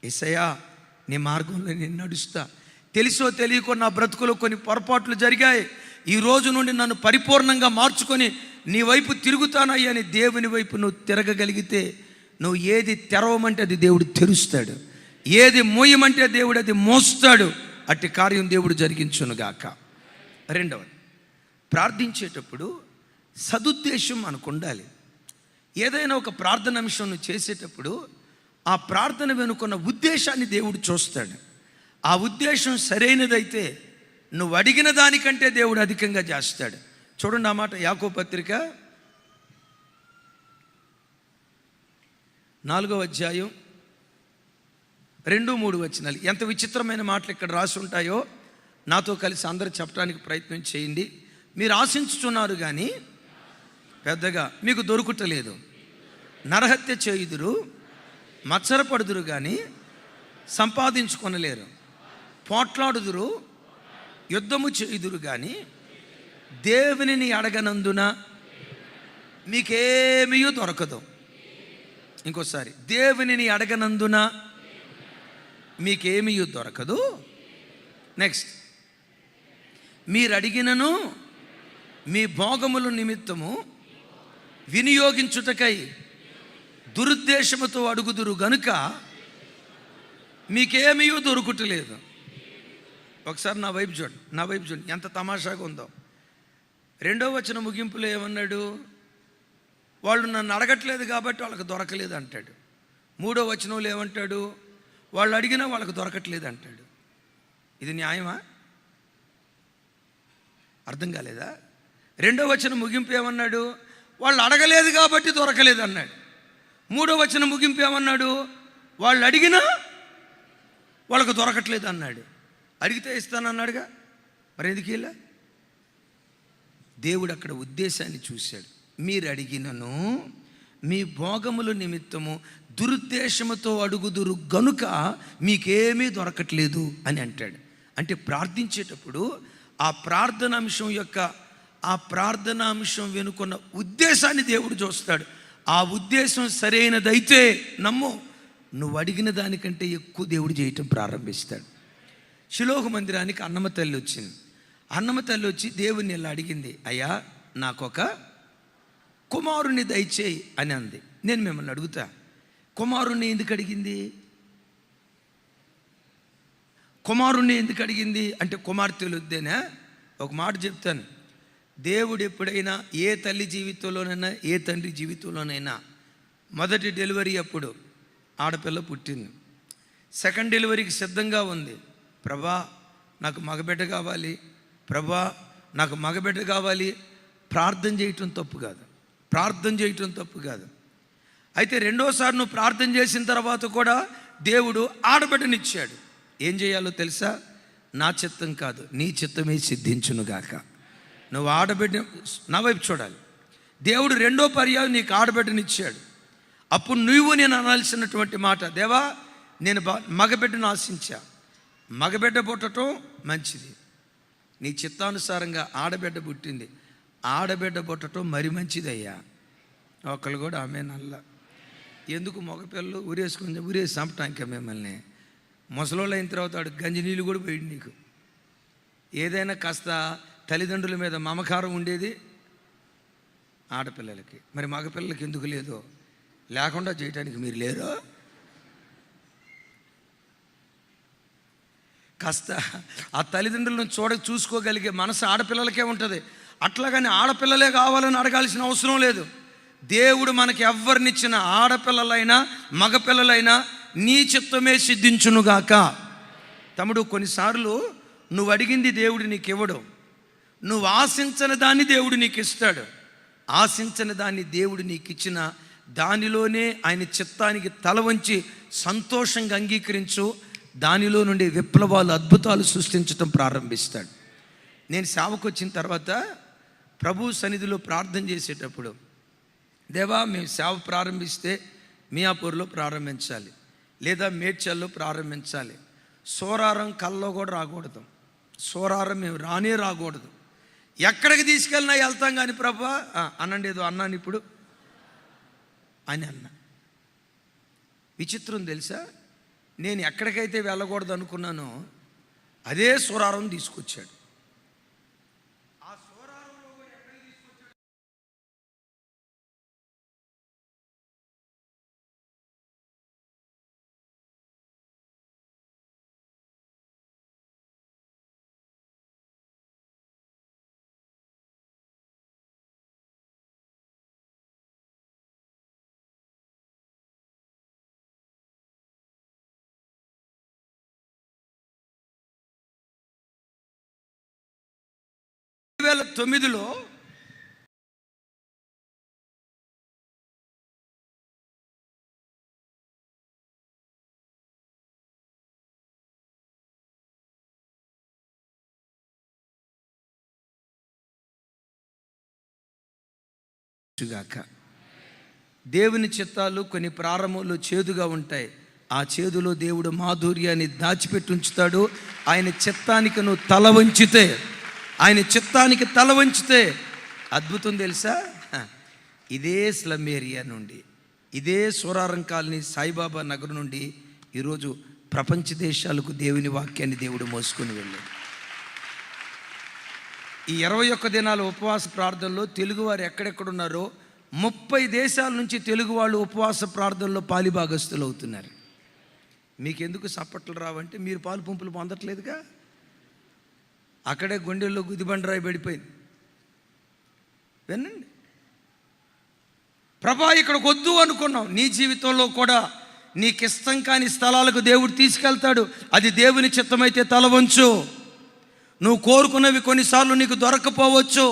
యేసయ్యా నీ మార్గంలో నేను నడుస్తా, తెలుసో తెలియకో నా బ్రతుకులో కొన్ని పొరపాట్లు జరిగాయి, ఈ రోజు నుండి నన్ను పరిపూర్ణంగా మార్చుకొని నీ వైపు తిరుగుతానయ్యా అని దేవుని వైపు నువ్వు తిరగగలిగితే, నువ్వు ఏది తెరవమంటే అది దేవుడు తెరుస్తాడు, ఏది మోయమంటే దేవుడు అది మోస్తాడు. అట్టి కార్యం దేవుడు జరిగించునుగాక. రెండవది, ప్రార్థించేటప్పుడు సదుద్దేశం మనకు ఉండాలి. ఏదైనా ఒక ప్రార్థన అంశం నువ్వు చేసేటప్పుడు ఆ ప్రార్థన వెనుకున్న ఉద్దేశాన్ని దేవుడు చూస్తాడు. ఆ ఉద్దేశం సరైనదైతే నువ్వు అడిగిన దానికంటే దేవుడు అధికంగా చేస్తాడు. చూడండి ఆ మాట, యాకోబు పత్రిక 4వ అధ్యాయం 2-3 వచనాలు. ఎంత విచిత్రమైన మాటలు ఇక్కడ రాసి ఉంటాయో నాతో కలిసి అందరూ చెప్పడానికి ప్రయత్నం చేయండి. మీరు ఆశించుచున్నారు కానీ పెద్దగా మీకు దొరుకుటలేదు, నరహత్య చేయుదురు, మత్సరపడుదురు కానీ సంపాదించుకొనలేరు, పోట్లాడుదురు, యుద్ధము చేయుదురు కానీ దేవునిని అడగనందున మీకేమీ దొరకదు. ఇంకోసారి, దేవునిని అడగనందున మీకేమీ దొరకదు. నెక్స్ట్, మీరు అడిగినను మీ భోగముల నిమిత్తము వినియోగించుటకై దురుద్దేశముతో అడుగుదురు గనుక మీకేమీ దొరుకుటలేదు. ఒకసారి నా వైపు చూడండి ఎంత తమాషాగా ఉందో. 2వ వచనం ముగింపులో ఏమన్నాడు? వాళ్ళు నన్ను అడగట్లేదు కాబట్టి వాళ్ళకి దొరకలేదు అంటాడు. 3వ వచనంలో ఏమంటాడు? వాళ్ళు అడిగినా వాళ్ళకి దొరకట్లేదు అంటాడు. ఇది న్యాయమా? అర్థం కాలేదా? 2వ వచనం ముగింపు ఏమన్నాడు? వాళ్ళు అడగలేదు కాబట్టి దొరకలేదు అన్నాడు. 3వ వచనం ముగింపు ఏమన్నాడు? వాళ్ళు అడిగినా వాళ్ళకు దొరకట్లేదు అన్నాడు. అడిగితే ఇస్తానన్నాడుగా, మరి ఎందుకు ఇలా? దేవుడు అక్కడ ఉద్దేశాన్ని చూశాడు. మీరు అడిగినను మీ భోగముల నిమిత్తము దురుద్దేశముతో అడుగుదురు గనుక మీకేమీ దొరకట్లేదు అని అంటాడు. అంటే ప్రార్థించేటప్పుడు ఆ ప్రార్థనాంశం వెనుకున్న ఉద్దేశాన్ని దేవుడు చూస్తాడు. ఆ ఉద్దేశం సరైనదైతే నమ్ము, నువ్వు అడిగిన దానికంటే ఎక్కువ దేవుడు చేయటం ప్రారంభిస్తాడు. షిలోహు మందిరానికి అన్నమ్మ తల్లి వచ్చింది. అన్నమ్మ తల్లి వచ్చి దేవుణ్ణి ఇలా అడిగింది, అయ్యా నాకొక కుమారుణ్ణి దయచేయి అని అంది. నేను మిమ్మల్ని అడుగుతా, కుమారుణ్ణి ఎందుకు అడిగింది అంటే కుమార్తెలు వద్దేనా? ఒక మాట చెప్తాను, దేవుడు ఎప్పుడైనా ఏ తల్లి జీవితంలోనైనా ఏ తండ్రి జీవితంలోనైనా మొదటి డెలివరీ అప్పుడు ఆడపిల్ల పుట్టింది, సెకండ్ డెలివరీకి సిద్ధంగా ఉంది, ప్రభా నాకు మగబిడ్డ కావాలి, ప్రార్థన చేయటం తప్పు కాదు. అయితే రెండోసారి నువ్వు ప్రార్థన చేసిన తర్వాత కూడా దేవుడు ఆడబిడ్డనిచ్చాడు. ఏం చేయాలో తెలుసా? నా చిత్తం కాదు, నీ చిత్తమే సిద్ధించునుగాక. నువ్వు ఆడబిడ్డ నా వైపు చూడాలి. దేవుడు రెండో పర్యాయం నీకు ఆడబిడ్డనిచ్చాడు. అప్పుడు నేను అనాల్సినటువంటి మాట, దేవా నేను మగబిడ్డను ఆశించా, మగబిడ్డ పుట్టడం మంచిది, నీ చిత్తానుసారంగా ఆడబిడ్డ పుట్టింది, ఆడబిడ్డ పుట్టడం మరి మంచిదయ్యా. ఒకళ్ళు కూడా ఆమె నల్ల ఎందుకు మగపిల్లలు ఊరేసి చంపటానిక మిమ్మల్ని? ముసలోళ్ళు అయిన తర్వాత వాడు గంజి నీళ్ళు కూడా పోయింది. నీకు ఏదైనా కాస్త తల్లిదండ్రుల మీద మమకారం ఉండేది ఆడపిల్లలకి, మరి మగపిల్లలకి ఎందుకు లేదో? లేకుండా చేయటానికి మీరు లేరు? కాస్త ఆ తల్లిదండ్రులను చూసుకోగలిగే మనసు ఆడపిల్లలకే ఉంటుంది. అట్లాగని ఆడపిల్లలే కావాలని అడగాల్సిన అవసరం లేదు. దేవుడు మనకి ఎవరినిచ్చిన ఆడపిల్లలైనా మగపిల్లలైనా నీ చిత్తమే సిద్ధించునుగాక. తమ్ముడు, కొన్నిసార్లు నువ్వు అడిగింది దేవుడు నీకు ఇవ్వడు, నువ్వు ఆశించని దాన్ని దేవుడు నీకు ఇస్తాడు. ఆశించని దాన్ని దేవుడు నీకు ఇచ్చిన దానిలోనే ఆయన చిత్తానికి తల వంచి సంతోషంగా అంగీకరించు. దానిలో నుండి విప్లవాలు, అద్భుతాలు సృష్టించడం ప్రారంభిస్తాడు. నేను సేవకు వచ్చిన తర్వాత ప్రభు సన్నిధిలో ప్రార్థన చేసేటప్పుడు, దేవా మేము సేవ ప్రారంభిస్తే మియాపూర్లో ప్రారంభించాలి, లేదా మేడ్చల్లో ప్రారంభించాలి. సోరారం కల్లో కూడా రాకూడదు, సోరారం మేము రాకూడదు. ఎక్కడికి తీసుకెళ్ళినా వెళ్తాం కానీ ప్రభా అనండి, ఏదో అన్నాను ఇప్పుడు అని అన్నా. విచిత్రం తెలుసా, నేను ఎక్కడికైతే వెళ్ళకూడదు అనుకున్నానో అదే సోరారం తీసుకొచ్చాడు. ఆ సోరారంలో కూడా ఎక్కడికి తీసుకొచ్చాడు? తొమ్మిదిలో దేవుని చిత్తాలు కొన్ని ప్రారంభంలో చేదుగా ఉంటాయి. ఆ చేదులో దేవుడు మాధుర్యాన్ని దాచిపెట్టి ఉంచుతాడు. ఆయన చిత్తానికి నువ్వు తల వంచితే అద్భుతం తెలుసా? ఇదే స్లమ్ ఏరియా నుండి, ఇదే సోరారం కాలనీ సాయిబాబా నగర్ నుండి ఈరోజు ప్రపంచ దేశాలకు దేవుని వాక్యాన్ని దేవుడు మోసుకొని వెళ్ళాడు. ఈ 21 దినాల ఉపవాస ప్రార్థనలో తెలుగువారు ఎక్కడెక్కడున్నారో 30 దేశాల నుంచి తెలుగు వాళ్ళు ఉపవాస ప్రార్థనలో పాలిభాగస్తులు అవుతున్నారు. మీకెందుకు చప్పట్లు రావంటే మీరు పాలు పంపులు పొందట్లేదుగా. అక్కడే గుండెల్లో గుదిబండరాయి పడిపోయింది. వినండి, ప్రభా ఇక్కడికి వద్దు అనుకున్నావు, నీ జీవితంలో కూడా నీకు ఇష్టం కాని స్థలాలకు దేవుడు తీసుకెళ్తాడు. అది దేవుని చిత్తమైతే తల వంచు. నువ్వు కోరుకున్నవి కొన్నిసార్లు నీకు దొరకపోవచ్చు,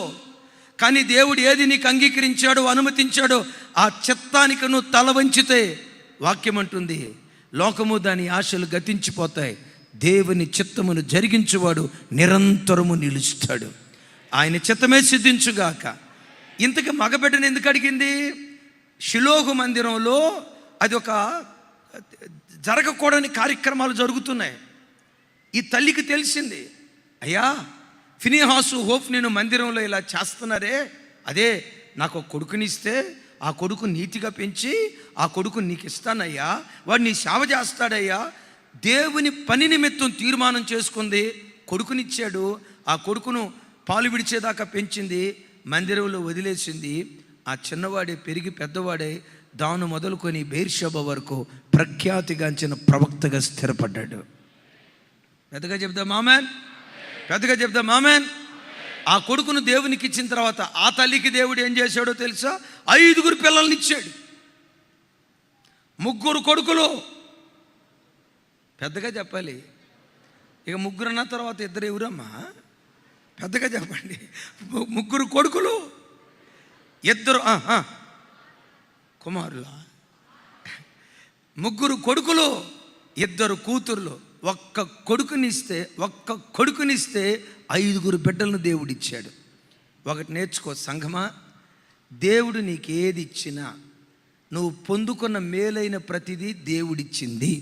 కానీ దేవుడు ఏది నీకు అంగీకరించాడో అనుమతించాడో ఆ చిత్తానికి నువ్వు తల వంచితే వాక్యం అంటుంది, లోకము దాని ఆశలు గతించిపోతాయి, దేవుని చిత్తమును జరిగించువాడు నిరంతరము నిలుస్తాడు. ఆయన చిత్తమే సిద్ధించుగాక. ఇంతకు మగబిడ్డను ఎందుకు అడిగింది? షిలోహు మందిరంలో అది ఒక జరగకూడని కార్యక్రమాలు జరుగుతున్నాయి. ఈ తల్లికి తెలిసింది, అయ్యా ఫినెహాసు హోఫ్నీను మందిరంలో ఇలా చేస్తున్నారే, అదే నాకు ఒక కొడుకునిస్తే ఆ కొడుకు నీతిగా పెంచి ఆ కొడుకు నీకు ఇస్తానయ్యా, వాడు నీ సేవ చేస్తాడయ్యా. దేవుని పని నిమిత్తం తీర్మానం చేసుకుంది, కొడుకునిచ్చాడు. ఆ కొడుకును పాలు విడిచేదాకా పెంచింది, మందిరంలో వదిలేసింది. ఆ చిన్నవాడే పెరిగి పెద్దవాడే దాను మొదలుకొని బెయేర్షెబా వరకు ప్రఖ్యాతిగాంచిన ప్రవక్తగా స్థిరపడ్డాడు. పెద్దగా చెప్దాం ఆమేన్, పెద్దగా చెప్దాం ఆమేన్. ఆ కొడుకును దేవునికి ఇచ్చిన తర్వాత ఆ తల్లికి దేవుడు ఏం చేశాడో తెలుసా? 5 పిల్లల్ని ఇచ్చాడు. 3 కొడుకులు. పెద్దగా చెప్పాలి. ఇక 3 అన్న తర్వాత 2 ఎవరమ్మా? పెద్దగా చెప్పండి. 3 కొడుకులు, 2 కుమారులా? 3 కొడుకులు, 2 కూతుర్లు. ఒక్క కొడుకునిస్తే 5 బిడ్డలను దేవుడిచ్చాడు. ఒకటి నేర్చుకో సంఘమా, దేవుడు నీకు ఏది ఇచ్చినా నువ్వు పొందుకున్న మేలైన ప్రతిదీ దేవుడిచ్చింది.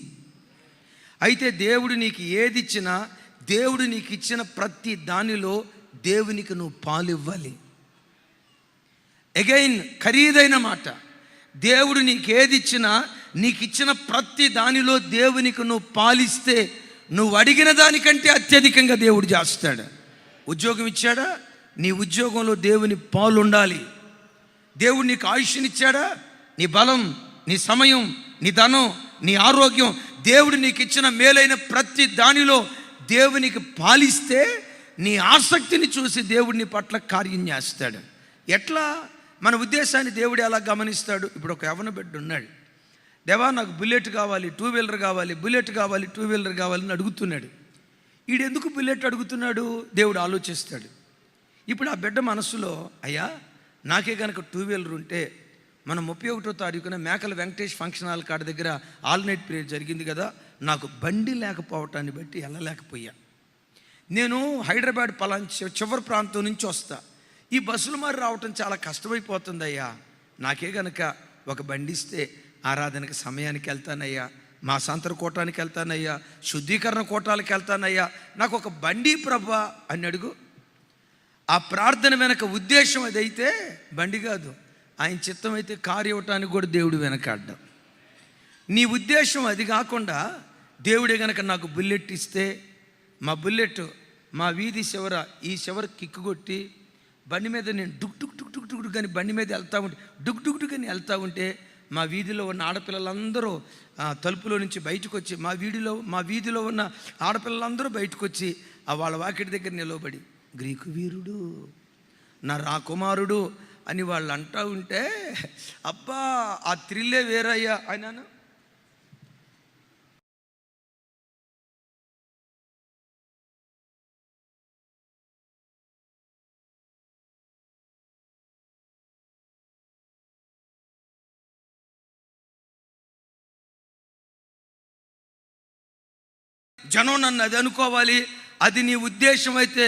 అయితే దేవుడు నీకు ఏది ఇచ్చినా దేవుడు నీకు ఇచ్చిన ప్రతి దానిలో దేవునికి నువ్వు పాలు ఇవ్వాలి. అగైన్ ఖరీదైన మాట, దేవుడు నీకు ఏది ఇచ్చినా నీకు ఇచ్చిన ప్రతి దానిలో దేవునికి నువ్వు పాలిస్తే నువ్వు అడిగిన దానికంటే అత్యధికంగా దేవుడు చేస్తాడు. ఉద్యోగం ఇచ్చాడా? నీ ఉద్యోగంలో దేవుని పాలు ఉండాలి. దేవుడు నీకు ఆయుష్నిచ్చాడా? నీ బలం, నీ సమయం, నీ ధనం, నీ ఆరోగ్యం, దేవుడు నీకు ఇచ్చిన మేలైన ప్రతి దానిలో దేవునికి పాలిస్తే నీ ఆసక్తిని చూసి దేవుడు నీ పట్ల కార్యం చేస్తాడు. ఎట్లా? మన ఉద్దేశాన్ని దేవుడు ఎలా గమనిస్తాడు? ఇప్పుడు ఒక యవ్వన బిడ్డ ఉన్నాడు, దేవా నాకు బుల్లెట్ కావాలి, 2 వీలర్ కావాలి, బుల్లెట్ కావాలి, 2 వీలర్ కావాలని అడుగుతున్నాడు. ఈడెందుకు బుల్లెట్ అడుగుతున్నాడు? దేవుడు ఆలోచిస్తాడు. ఇప్పుడు ఆ బిడ్డ మనసులో, అయ్యా నాకే కనుక 2 వీలర్ ఉంటే, మనం 31వ తారీఖున మేకల వెంకటేష్ ఫంక్షన్ హాల్ కాడ దగ్గర ఆల్ నైట్ ప్రేయర్ జరిగింది కదా, నాకు బండి లేకపోవటాన్ని బట్టి వెళ్ళలేకపోయా. నేను హైదరాబాద్ పలానా చివరి ప్రాంతం నుంచి వస్తా, ఈ బస్సులు మరి రావటం చాలా కష్టమైపోతుంది అయ్యా, నాకే గనక ఒక బండి ఇస్తే ఆరాధనకి సమయానికి వెళ్తానయ్యా, మా సంతర కోటానికి వెళ్తానయ్యా, శుద్ధీకరణ కోటాలకు వెళ్తానయ్యా, నాకు ఒక బండి ప్రభా అని అడుగు. ఆ ప్రార్థన వెనక ఉద్దేశం అదైతే బండి కాదు, ఆయన చిత్తం అయితే కారు ఇవ్వటానికి కూడా దేవుడు వెనకాడ్డాం. నీ ఉద్దేశం అది కాకుండా దేవుడే గనక నాకు బుల్లెట్ ఇస్తే, మా బుల్లెట్ మా వీధి చివర ఈ చివర కిక్కు కొట్టి బండి మీద నేను Duc Duc Duc Duc Duc కానీ బండి మీద వెళ్తూ ఉంటే డుక్ డుక్ డుక్ అని వెళ్తూ ఉంటే మా వీధిలో ఉన్న ఆడపిల్లలందరూ తలుపులో నుంచి బయటకు వచ్చి, మా వీధిలో ఉన్న ఆడపిల్లలందరూ బయటకు వచ్చి వాళ్ళ వాకిటి దగ్గర నిలబడి, గ్రీకు వీరుడు నా రాకుమారుడు అని వాళ్ళు అంటూ ఉంటే, అబ్బా ఆ థ్రిల్లే వేరయ్యా అయినాను. జనం నన్ను అది అనుకోవాలి, అది నీ ఉద్దేశం అయితే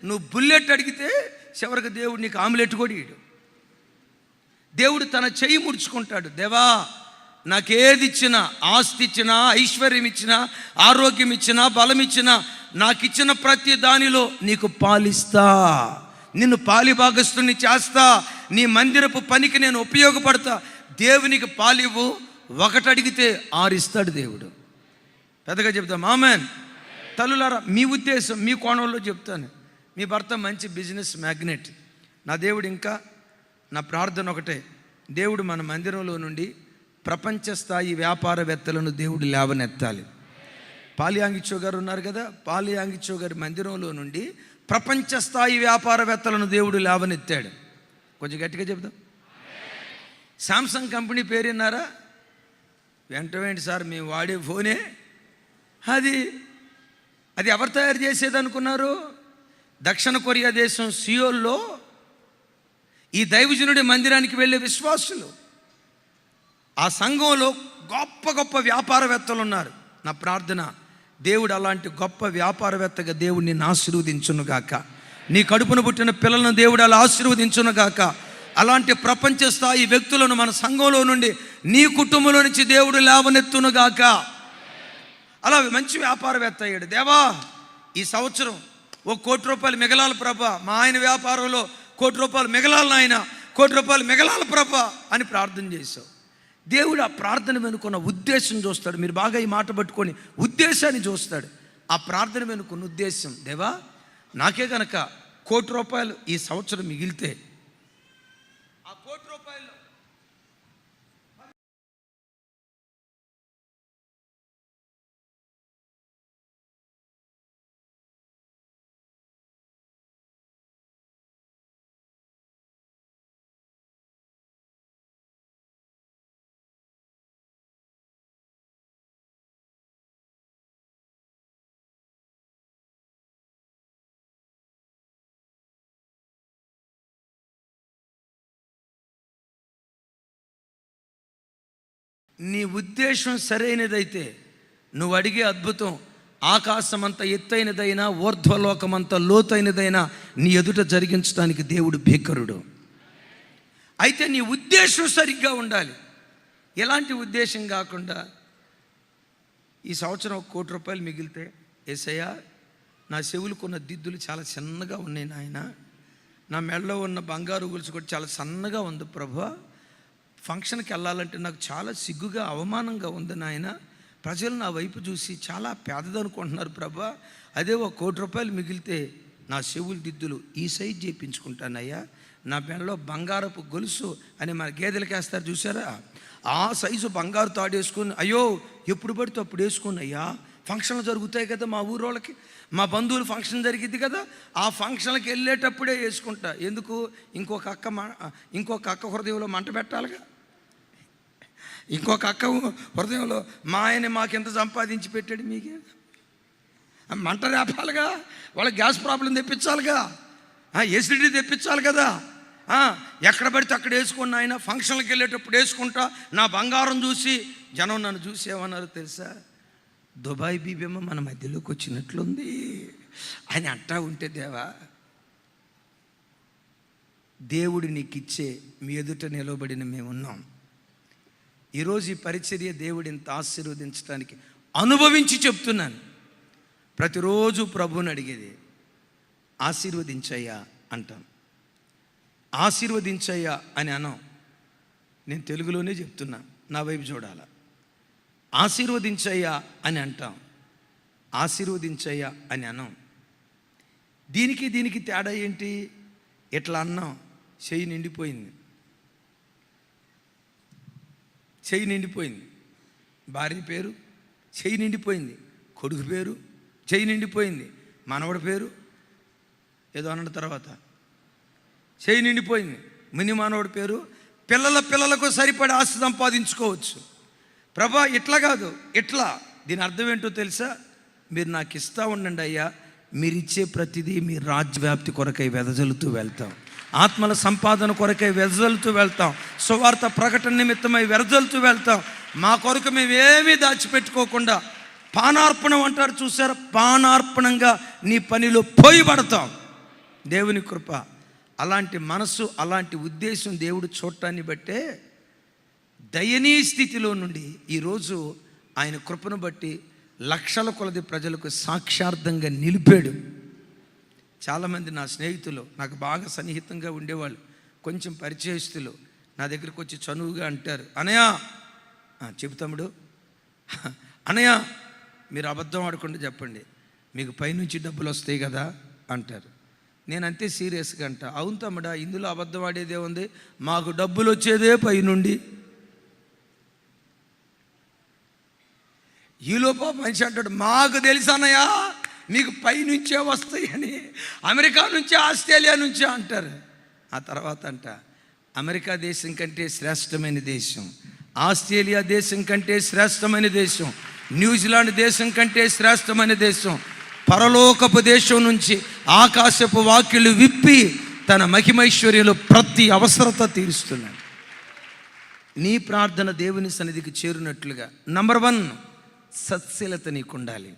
నువ్వు బుల్లెట్ అడిగితే చివరికి దేవుడు నీకు ఆమ్లెట్ కూడా ఇయ్యడు. దేవుడు తన చెయ్యి ముడుచుకుంటాడు, దేవా నాకేది ఇచ్చినా, ఆస్తి ఇచ్చినా, ఐశ్వర్యం ఇచ్చినా, ఆరోగ్యం ఇచ్చినా, బలం ఇచ్చినా, నాకు ఇచ్చిన ప్రతి దానిలో నీకు పాలిస్తా, నిన్ను పాలిభాగస్తుని చేస్తా, నీ మందిరపు పనికి నేను ఉపయోగపడతా. దేవునికి పాలివ్వు, 1 అడిగితే 6 ఇస్తాడు దేవుడు. పెద్దగా చెప్తాం ఆమెన్. తల్లులారా, మీ ఉద్దేశం మీ కోణంలో చెప్తాను. మీ భర్త మంచి బిజినెస్ మ్యాగ్నెట్. నా దేవుడు ఇంకా నా ప్రార్థన ఒకటే, దేవుడు మన మందిరంలో నుండి ప్రపంచ స్థాయి వ్యాపారవేత్తలను దేవుడు లేవనెత్తాలి. పాలియాంగిచో గారు ఉన్నారు కదా, పాలియాంగిచో గారి మందిరంలో నుండి ప్రపంచ స్థాయి వ్యాపారవేత్తలను దేవుడు లేవనెత్తాడు. కొంచెం గట్టిగా చెప్తాం. శాంసంగ్ కంపెనీ పేరు విన్నారా? వెంటవేంటి సార్ మేము వాడే ఫోనే అది ఎవరు తయారు చేసేది అనుకున్నారు? దక్షిణ కొరియా దేశం సియోల్లో ఈ దైవజనుడి మందిరానికి వెళ్ళే విశ్వాసులు, ఆ సంఘంలో గొప్ప గొప్ప వ్యాపారవేత్తలు ఉన్నారు. నా ప్రార్థన, దేవుడు అలాంటి గొప్ప వ్యాపారవేత్తగా దేవుడు నిన్ను ఆశీర్వదించునుగాక. నీ కడుపున పుట్టిన పిల్లలను దేవుడు అలా ఆశీర్వదించునుగాక. అలాంటి ప్రపంచ స్థాయి వ్యక్తులను మన సంఘంలో నుండి నీ కుటుంబంలో నుంచి దేవుడు లేవనెత్తునుగాక. అలా మంచి వ్యాపారవేత్త అయ్యాడు. దేవా, ఈ సంవత్సరం ₹1 కోటి మిగలాలి ప్రభా, మా ఆయన వ్యాపారంలో ₹1 కోటి మిగలాలి నాయన, ₹1 కోటి మిగలాలి ప్రభా అని ప్రార్థన చేశావు. దేవుడు ఆ ప్రార్థన వెనుకున్న ఉద్దేశం చూస్తాడు. మీరు బాగా ఈ మాట పట్టుకొని ఉద్దేశాన్ని చూస్తాడు. ఆ ప్రార్థన వెనుకున్న ఉద్దేశం, దేవా నాకే కనుక ₹1 కోటి ఈ సంవత్సరం మిగిలితే ఆ ₹1 కోటి నీ ఉద్దేశం సరైనదైతే నువ్వు అడిగే అద్భుతం ఆకాశమంత ఎత్తైనదైనా ఊర్ధ్వలోకమంత లోతైనదైనా నీ ఎదుట జరిగించడానికి దేవుడు భీకరుడు. అయితే నీ ఉద్దేశం సరిగ్గా ఉండాలి. ఎలాంటి ఉద్దేశం కాకుండా ఈ సంవత్సరం ₹1 కోటి మిగిలితే, యేసయ్యా నా చెవులకున్న దిద్దులు చాలా చిన్నగా ఉన్నాయి నాయన, నా మెడలో ఉన్న బంగారు గొలుసు కూడా చాలా సన్నగా ఉంది ప్రభువా, ఫంక్షన్కి వెళ్ళాలంటే నాకు చాలా సిగ్గుగా అవమానంగా ఉంది నాయన, ప్రజలు నా వైపు చూసి చాలా పేదదనుకుంటున్నారు ప్రభా, అదే ₹1 కోటి మిగిలితే నా చెవులు దిద్దులు ఈ సైజు చేయించుకుంటానయ్యా, నా మెడలో బంగారపు గొలుసు అని మన గేదెలకి వేస్తారు చూసారా, ఆ సైజు బంగారు తాడు వేసుకుని, అయ్యో ఎప్పుడు పడితే అప్పుడు వేసుకుని అయ్యా, ఫంక్షన్లు జరుగుతాయి కదా మా ఊరోళ్ళకి, మా బంధువులు ఫంక్షన్ జరిగింది కదా, ఆ ఫంక్షన్కి వెళ్ళేటప్పుడే వేసుకుంటా. ఎందుకు? ఇంకొక అక్క హృదయంలో మంట పెట్టాలిగా, ఇంకొక అక్క హృదయంలో మా ఆయన మాకెంత సంపాదించి పెట్టాడు మీకే మంట రేపాలిగా, వాళ్ళ గ్యాస్ ప్రాబ్లం తెప్పించాలిగా, ఎసిడిటీ తెప్పించాలి కదా. ఎక్కడ పడితే అక్కడ వేసుకున్న ఆయన ఫంక్షన్కి వెళ్ళేటప్పుడు వేసుకుంటా, నా బంగారం చూసి జనం నన్ను చూసి ఏమన్నారు తెలుసా, దుబాయ్ బీబేమో మన మధ్యలోకి వచ్చినట్లుంది అని అంటా ఉంటే, దేవా దేవుడు నీకు ఇచ్చే మీ ఎదుట నిలబడిన మేమున్నాం. ఈరోజు ఈ పరిచర్య దేవుడు ఇంత ఆశీర్వదించడానికి అనుభవించి చెప్తున్నాను. ప్రతిరోజు ప్రభువుని అడిగేది ఆశీర్వదించయ్యా అంటాం, ఆశీర్వదించయ్యా అని అనం. నేను తెలుగులోనే చెప్తున్నా, నా వైపు చూడాల. ఆశీర్వదించయ్యా అని అంటాం, ఆశీర్వదించయ్యా అని అనం. దీనికి తేడా ఏంటి? ఇట్లా అన్నాం, చెయ్యి నిండిపోయింది, చెయ్యి నిండిపోయింది, భార్య పేరు చెయ్యి నిండిపోయింది, కొడుకు పేరు చెయ్యి నిండిపోయింది, మనవడి పేరు ఏదో అన్న తర్వాత చెయ్యి నిండిపోయింది, ముని మనవడి పేరు, పిల్లలకు సరిపడే ఆస్తి సంపాదించుకోవచ్చు. ప్రభా ఇట్లా కాదు, ఇట్లా. దీని అర్థం ఏంటో తెలుసా? మీరు నాకు ఇస్తూ ఉండండి అయ్యా, మీరు ఇచ్చే ప్రతిదీ మీ రాజ్యవ్యాప్తి కొరకై వెదజల్లుతూ వెళ్తాం, ఆత్మల సంపాదన కొరకై వెదజల్లుతూ వెళ్తాం, సువార్త ప్రకటన నిమిత్తమై వెదజల్లుతూ వెళ్తాం. మా కొరకు మేమేమీ దాచిపెట్టుకోకుండా పానార్పణం అంటారు చూసారా, పానార్పణంగా నీ పనిలో పోయిపడతాం. దేవుని కృప. అలాంటి మనసు, అలాంటి ఉద్దేశం దేవుడు చూడటాన్ని బట్టే దయనీయ స్థితిలో నుండి ఈరోజు ఆయన కృపను బట్టి లక్షల కొలది ప్రజలకు సాక్షార్థంగా నిలిపాడు. చాలామంది నా స్నేహితులు, నాకు బాగా సన్నిహితంగా ఉండేవాళ్ళు, కొంచెం పరిచయస్తులు నా దగ్గరికి వచ్చి చనువుగా అంటారు, అనయ్య చెబుతాముడు, అనయ్య మీరు అబద్ధం ఆడకుండా చెప్పండి, మీకు పైనుంచి డబ్బులు వస్తాయి కదా అంటారు. నేను అంతే సీరియస్గా అంట, అవును తమ్ముడా, ఇందులో అబద్ధం ఆడేదే ఉంది, మాకు డబ్బులు వచ్చేదే పైనుండి. ఈలోపు మనిషి అంటాడు, మాకు తెలుసానయ్యా మీకు పైనుంచే వస్తాయి అని, అమెరికా నుంచి ఆస్ట్రేలియా నుంచి అంటారు. ఆ తర్వాత అంట, అమెరికా దేశం కంటే శ్రేష్టమైన దేశం, ఆస్ట్రేలియా దేశం కంటే శ్రేష్టమైన దేశం, న్యూజిలాండ్ దేశం కంటే శ్రేష్టమైన దేశం, పరలోకపు దేశం నుంచి ఆకాశపు వాకిళ్ళు విప్పి తన మహిమైశ్వర్యంలో ప్రతి అవసరత తీరుస్తున్నాడు. నీ ప్రార్థన దేవుని సన్నిధికి చేరినట్లుగా నంబర్ 1 సత్శీలత నీకు ఉండాలి,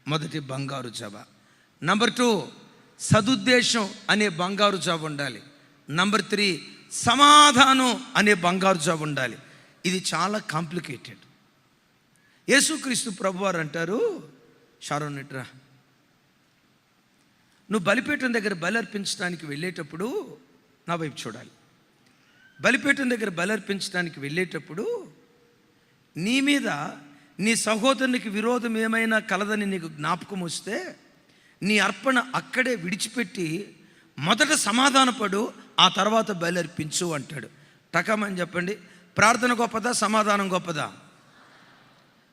మొదటి బంగారు జవ. నంబర్ 2 సదుద్దేశం అనే బంగారు జవ ఉండాలి. నంబర్ 3 సమాధానం అనే బంగారు జాబు ఉండాలి. ఇది చాలా కాంప్లికేటెడ్. యేసుక్రీస్తు ప్రభువారు అంటారు, షారోన్ ఇట్రా, నువ్వు బలిపీఠం దగ్గర బలి అర్పించడానికి వెళ్ళేటప్పుడు నా వైపు చూడాలి. బలిపీఠం దగ్గర బలి అర్పించడానికి వెళ్ళేటప్పుడు నీ మీద నీ సహోదరునికి విరోధం ఏమైనా కలదని నీకు జ్ఞాపకం వస్తే నీ అర్పణ అక్కడే విడిచిపెట్టి మొదట సమాధానపడు, ఆ తర్వాత బలి అర్పించు అంటాడు. టకమని చెప్పండి, ప్రార్థన గొప్పదా సమాధానం గొప్పదా?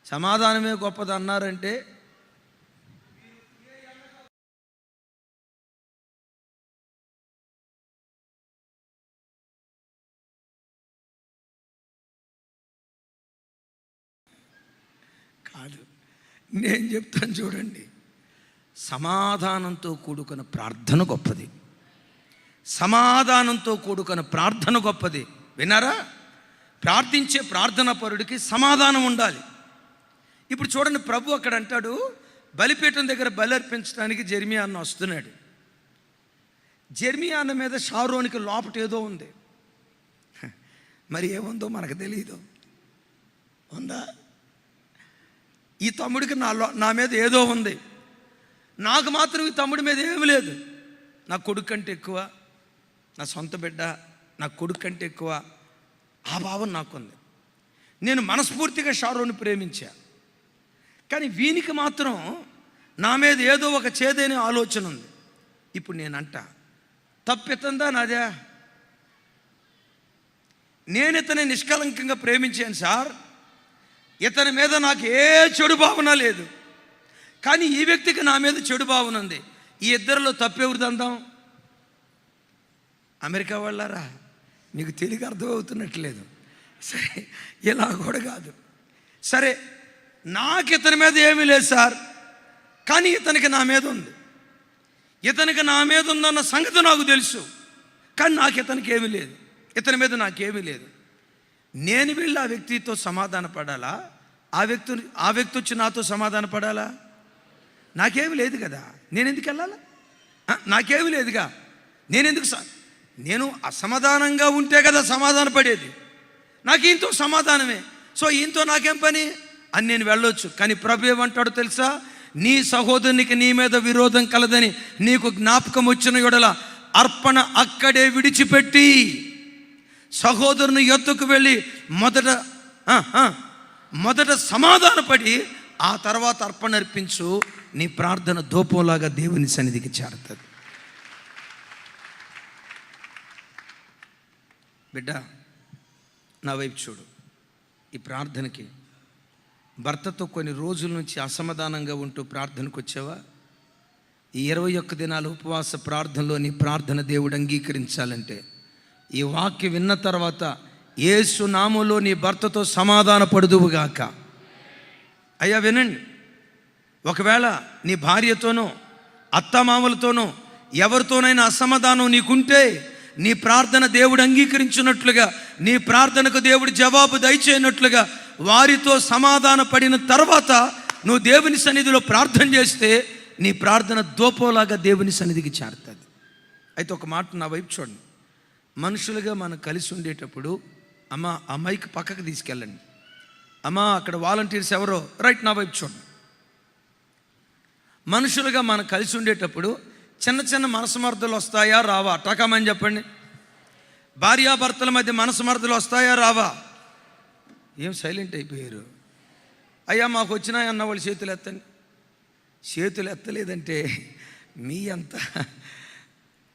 సమాధానమే గొప్పదా అన్నారంటే కాదు. నేను చెప్తాను చూడండి, సమాధానంతో కూడుకున్న ప్రార్థన గొప్పది. సమాధానంతో కూడుకున్న ప్రార్థన గొప్పది. విన్నారా? ప్రార్థించే ప్రార్థనా పరుడికి సమాధానం ఉండాలి. ఇప్పుడు చూడండి, ప్రభు అక్కడ అంటాడు, బలిపీఠం దగ్గర బలి అర్పించడానికి జెర్మియా అన్న వస్తున్నాడు. జెర్మియా అన్న మీద షారోనికి లోపట ఏదో ఉంది. మరి ఏముందో మనకు తెలియదు. ఉందా? ఈ తమ్ముడికి నా మీద ఏదో ఉంది, నాకు మాత్రం ఈ తమ్ముడి మీద ఏమి లేదు. నా కొడుకు కంటే ఎక్కువ, నా సొంత బిడ్డ నా కొడుకు కంటే ఎక్కువ, ఆ భావం నాకుంది. నేను మనస్ఫూర్తిగా షారోని ప్రేమించా, కానీ వీనికి మాత్రం నా మీద ఏదో ఒక చేదైన ఆలోచన ఉంది. ఇప్పుడు నేనంట, తప్పెత్తందా నాదే? నేను ఇతని నిష్కలంకంగా ప్రేమించాను సార్, ఇతని మీద నాకు ఏ చెడు భావన లేదు, కానీ ఈ వ్యక్తికి నా మీద చెడు భావన ఉంది. ఈ ఇద్దరిలో తప్పెవరిదందాం? అమెరికా వాళ్ళారా, మీకు తెలుగు అర్థమవుతున్నట్లేదు. సరే, ఇలా కూడా కాదు. సరే, నాకు ఇతని మీద ఏమీ లేదు సార్, కానీ ఇతనికి నా మీద ఉంది. ఇతనికి నా మీద ఉందన్న సంగతి నాకు తెలుసు, కానీ నాకు ఇతనికి ఏమీ లేదు, ఇతని మీద నాకేమీ లేదు. నేను వెళ్ళి ఆ వ్యక్తితో సమాధాన పడాలా? ఆ వ్యక్తి వచ్చి నాతో సమాధాన పడాలా? నాకేమీ లేదు కదా, నేను ఎందుకు వెళ్ళాలా? నాకేమీ లేదుగా, నేను అసమాధానంగా ఉంటే కదా సమాధాన పడేది. నాకు ఈయనతో సమాధానమే, సో ఈయనతో నాకేం పని అని నేను వెళ్ళొచ్చు. కానీ ప్రభు ఏమంటాడో తెలుసా? నీ సహోదరునికి నీ మీద విరోధం కలదని నీకు జ్ఞాపకం వచ్చిన యెడల అర్పణ అక్కడే విడిచిపెట్టి సహోదరుని యొద్దకు వెళ్ళి మొదట సమాధానపడి ఆ తర్వాత అర్పణ అర్పించు. నీ ప్రార్థన ధూపంలాగా దేవుని సన్నిధికి చేరుతుంది. బిడ్డ, నా వైపు చూడు. ఈ ప్రార్థనకి భర్తతో కొన్ని రోజుల నుంచి అసమాధానంగా ఉంటూ ప్రార్థనకు వచ్చావా? ఈ 21 దినాల ఉపవాస ప్రార్థనలో నీ ప్రార్థన దేవుడు అంగీకరించాలంటే ఈ వాక్యం విన్న తర్వాత యేసు నామములో నీ భర్తతో సమాధాన పడుదువుగాక. అయ్యా వినండి, ఒకవేళ నీ భార్యతోనో అత్తమామలతోనో ఎవరితోనైనా అసమాధానం నీకుంటే నీ ప్రార్థన దేవుడు అంగీకరించినట్లుగా, నీ ప్రార్థనకు దేవుడు జవాబు దయచేయనట్లుగా వారితో సమాధాన పడిన తర్వాత నువ్వు దేవుని సన్నిధిలో ప్రార్థన చేస్తే నీ ప్రార్థన ధూపంలాగా దేవుని సన్నిధికి చేరుతుంది. అయితే ఒక మాట నా వైపు చూడండి. మనుషులుగా మనం కలిసి ఉండేటప్పుడు, అమ్మ ఆ మైక్ పక్కకు తీసుకెళ్ళండి, అమ్మ అక్కడ వాలంటీర్స్ ఎవరో రైట్ నా వైపు చూడండి. మనుషులుగా మనం కలిసి ఉండేటప్పుడు చిన్న చిన్న మనస్మర్థలు వస్తాయా రావా? టకామని చెప్పండి. భార్యాభర్తల మధ్య మనస్మర్థలు వస్తాయా రావా? ఏం సైలెంట్ అయిపోయారు? అయ్యా మాకు వచ్చినాయి అన్న వాళ్ళు చేతులు ఎత్తండి. చేతులు ఎత్తలేదంటే మీ అంత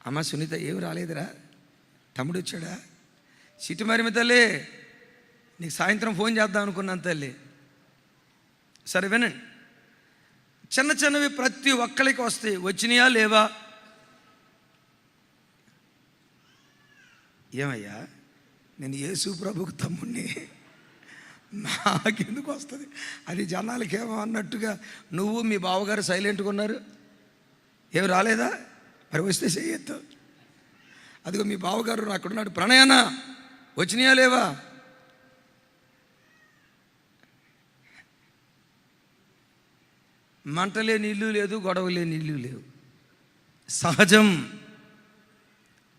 అమ్మ సునీత ఏమి రాలేదురా, తమ్ముడు వచ్చాడా, సిటీ మరి తల్లి నీకు సాయంత్రం ఫోన్ చేద్దాం అనుకున్నాను తల్లి. సరే వినండి, చిన్న చిన్నవి ప్రతి ఒక్కరికి వస్తాయి. వచ్చినాయా లేవా? ఏమయ్యా నేను యేసు ప్రభుకు తమ్ముడిని, నాకెందుకు వస్తుంది? అది జనాలకేమో అన్నట్టుగా నువ్వు మీ బావగారు సైలెంట్గా ఉన్నారు. ఏమి రాలేదా? మరి వస్తే చెయ్యొద్దు. అదిగో మీ బావగారు అక్కడున్నాడు, ప్రణయనా వచ్చినాయా లేవా? మంటలే నీళ్ళు లేదు, గొడవలే నీళ్ళు లేవు. సహజం.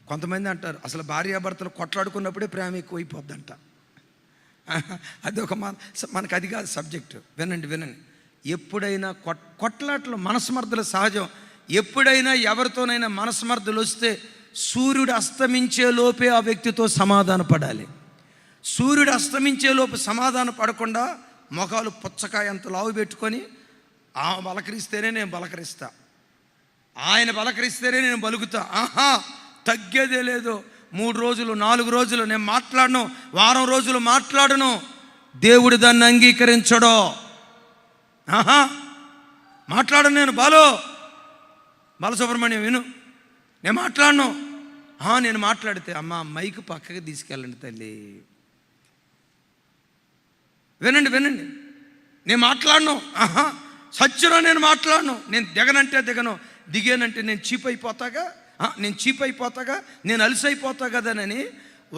కొంతమంది అంటారు అసలు భార్యాభర్తలు కొట్లాడుకున్నప్పుడే ప్రేమ ఎక్కువైపోద్దంట. అది ఒక మనకు అది కాదు సబ్జెక్టు. వినండి. ఎప్పుడైనా కొట్లాటలు మనస్మర్థలు సహజం. ఎప్పుడైనా ఎవరితోనైనా మనస్మర్థలు వస్తే సూర్యుడు అస్తమించే లోపే ఆ వ్యక్తితో సమాధాన పడాలి. సూర్యుడు అస్తమించే లోపు సమాధాన పడకుండా మొఖాలు పుచ్చకాయ అంత లావు పెట్టుకొని బలకరిస్తేనే నేను బలకరిస్తా, ఆయన బలకరిస్తేనే నేను బలుకుతా, తగ్గేదే లేదు. 3 రోజులు 4 రోజులు నేను మాట్లాడను, వారం రోజులు మాట్లాడను, దేవుడు దాన్ని అంగీకరించడో. మాట్లాడను నేను. బాలసుబ్రహ్మణ్యం విను, నేను మాట్లాడను. నేను మాట్లాడితే అమ్మ మైకు పక్కకి తీసుకెళ్ళండి తల్లి. వినండి, నేను మాట్లాడను. సత్యంలో నేను మాట్లాడను. నేను దిగనంటే దిగను, దిగానంటే నేను చీప్ అయిపోతాగా, నేను అలసైపోతా కదనని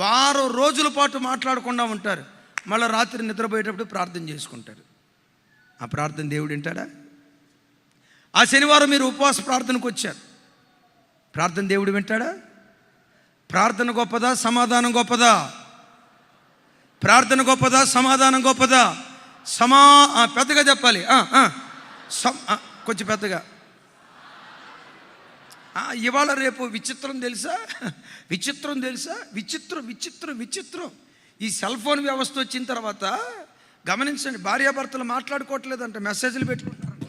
వారం రోజుల పాటు మాట్లాడకుండా ఉంటారు. మళ్ళీ రాత్రి నిద్రపోయేటప్పుడు ప్రార్థన చేసుకుంటారు. ఆ ప్రార్థన దేవుడు వింటాడా? ఆ శనివారం మీరు ఉపవాస ప్రార్థనకు వచ్చారు, ప్రార్థన దేవుడు వింటాడా? ప్రార్థన గొప్పదా, సమాధానం గొప్పదా? ప్రార్థన గొప్పదా, సమాధానం గొప్పదా? పెద్దగా చెప్పాలి, కొంచెం పెద్దగా. ఇవాళ రేపు విచిత్రం తెలుసా? విచిత్రం. ఈ సెల్ ఫోన్ వ్యవస్థ వచ్చిన తర్వాత గమనించండి, భార్యాభర్తలు మాట్లాడుకోవట్లేదంట, మెసేజ్లు పెట్టుకుంటున్నారంట.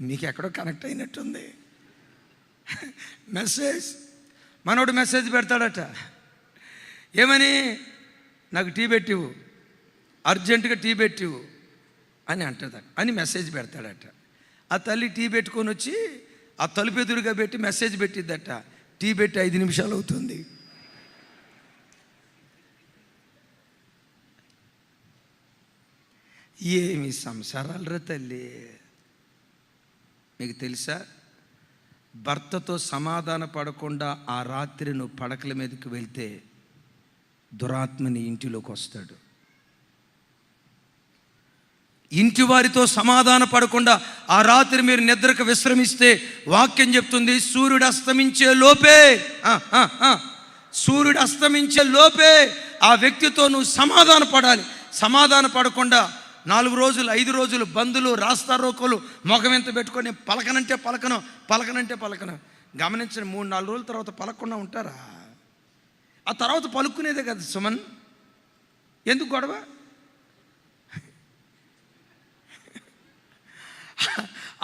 మీకు ఎక్కడో కనెక్ట్ అయినట్టుంది. మనోడు మెసేజ్ పెడతాడట, ఏమని? నాకు టీ పెట్టివు, అర్జెంటుగా టీ పెట్టివు అని అంటుందట, అని మెసేజ్ పెడతాడట. ఆ తల్లి టీ పెట్టుకొని వచ్చి ఆ తలుపు ఎదురుగా పెట్టి మెసేజ్ పెట్టిద్దట, టీ పెట్టి 5 నిమిషాలు అవుతుంది. ఏమి సంసారాలు రా తల్లి. మీకు తెలుసా, భర్తతో సమాధాన పడకుండా ఆ రాత్రి నువ్వు పడకల మీదకి వెళ్తే దురాత్మని ఇంటిలోకి వస్తాడు. ఇంటి వారితో సమాధాన పడకుండా ఆ రాత్రి మీరు నిద్రకు విశ్రమిస్తే వాక్యం చెప్తుంది, సూర్యుడు అస్తమించే లోపే ఆ వ్యక్తితో నువ్వు సమాధాన పడాలి. సమాధాన పడకుండా 4 రోజులు 5 రోజులు బంధులు రాస్తా రోకోలు మొఖం ఎంత పెట్టుకొని పలకనంటే పలకను. గమనించండి, 3-4 రోజుల తర్వాత పలకకుండా ఉంటారా? ఆ తర్వాత పలుక్కునేదే కదా సుమన్. ఎందుకు గొడవ?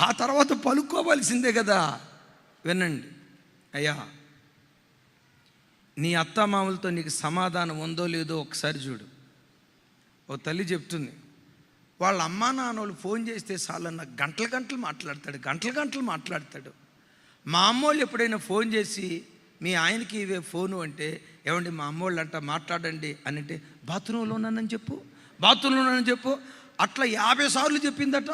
ఆ తర్వాత పలుక్కోవలసిందే కదా. వినండి అయ్యా, నీ అత్తామామలతో నీకు సమాధానం ఉందో లేదో ఒకసారి చూడు. ఓ తల్లి చెప్తుంది, వాళ్ళ అమ్మా నాన్నోళ్ళు ఫోన్ చేస్తే చాలన్న గంటలు మాట్లాడతాడు. మా అమ్మోళ్ళు ఎప్పుడైనా ఫోన్ చేసి మీ ఆయనకి ఇవే ఫోను అంటే, ఏమండి మా అమ్మోళ్ళు అంట మాట్లాడండి అని అంటే, బాత్రూంలో ఉన్నానని చెప్పు. అట్లా 50 సార్లు చెప్పిందట.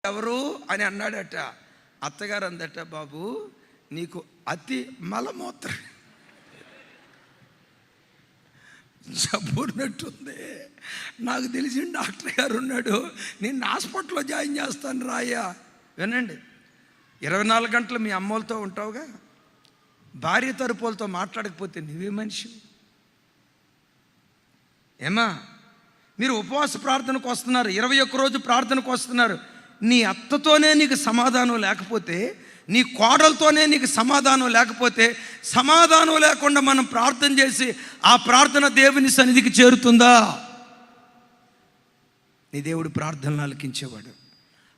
ఎవరు అని అన్నాడట. అత్తగారు అందట, బాబు నీకు అతి మలమూత్ర జబ్బున్నట్టుంది, నాకు తెలిసిన డాక్టర్ గారు ఉన్నాడు, నేను హాస్పిటల్లో జాయిన్ చేస్తాను రాయ్యా. వినండి, 24 గంటలు మీ అమ్మోళ్ళతో ఉంటావుగా, భార్య తరపులతో మాట్లాడకపోతే నువ్వే మనిషి? ఏమా, మీరు ఉపవాస ప్రార్థనకు వస్తున్నారు, 21 రోజు ప్రార్థనకు వస్తున్నారు. నీ అత్తతోనే నీకు సమాధానం లేకపోతే, నీ కోడలతోనే నీకు సమాధానం లేకపోతే, సమాధానం లేకుండా మనం ప్రార్థన చేసి ఆ ప్రార్థన దేవుని సన్నిధికి చేరుతుందా? నీ దేవుడు ప్రార్థనలు ఆలకించేవాడు.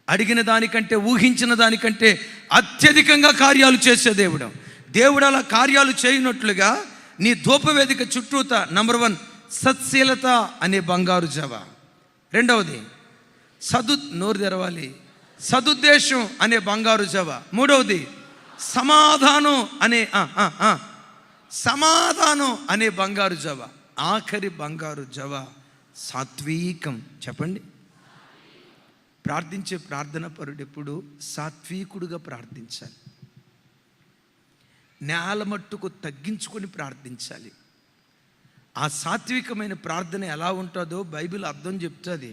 అడిగిన దానికంటే, ఊహించిన దానికంటే అత్యధికంగా కార్యాలు చేసే దేవుడు. దేవుడు అలా కార్యాలు చేయనట్లుగా నీ ధూపవేదిక చుట్టూత నంబర్ 1 సత్శీలత అనే బంగారు జవ. 2వది నోరు తెరవాలి, సదుద్దేశం అనే బంగారు జవ. మూడవది సమాధానం అనే సమాధానం అనే బంగారు జవ. ఆఖరి బంగారు జవ సాత్వికం. చెప్పండి. ప్రార్థించే ప్రార్థన పరుడు ఎప్పుడు సాత్వికుడుగా ప్రార్థించాలి. నేల మట్టుకు తగ్గించుకొని ప్రార్థించాలి. ఆ సాత్వికమైన ప్రార్థన ఎలా ఉంటుందో బైబిల్ అర్థం చెప్తుంది.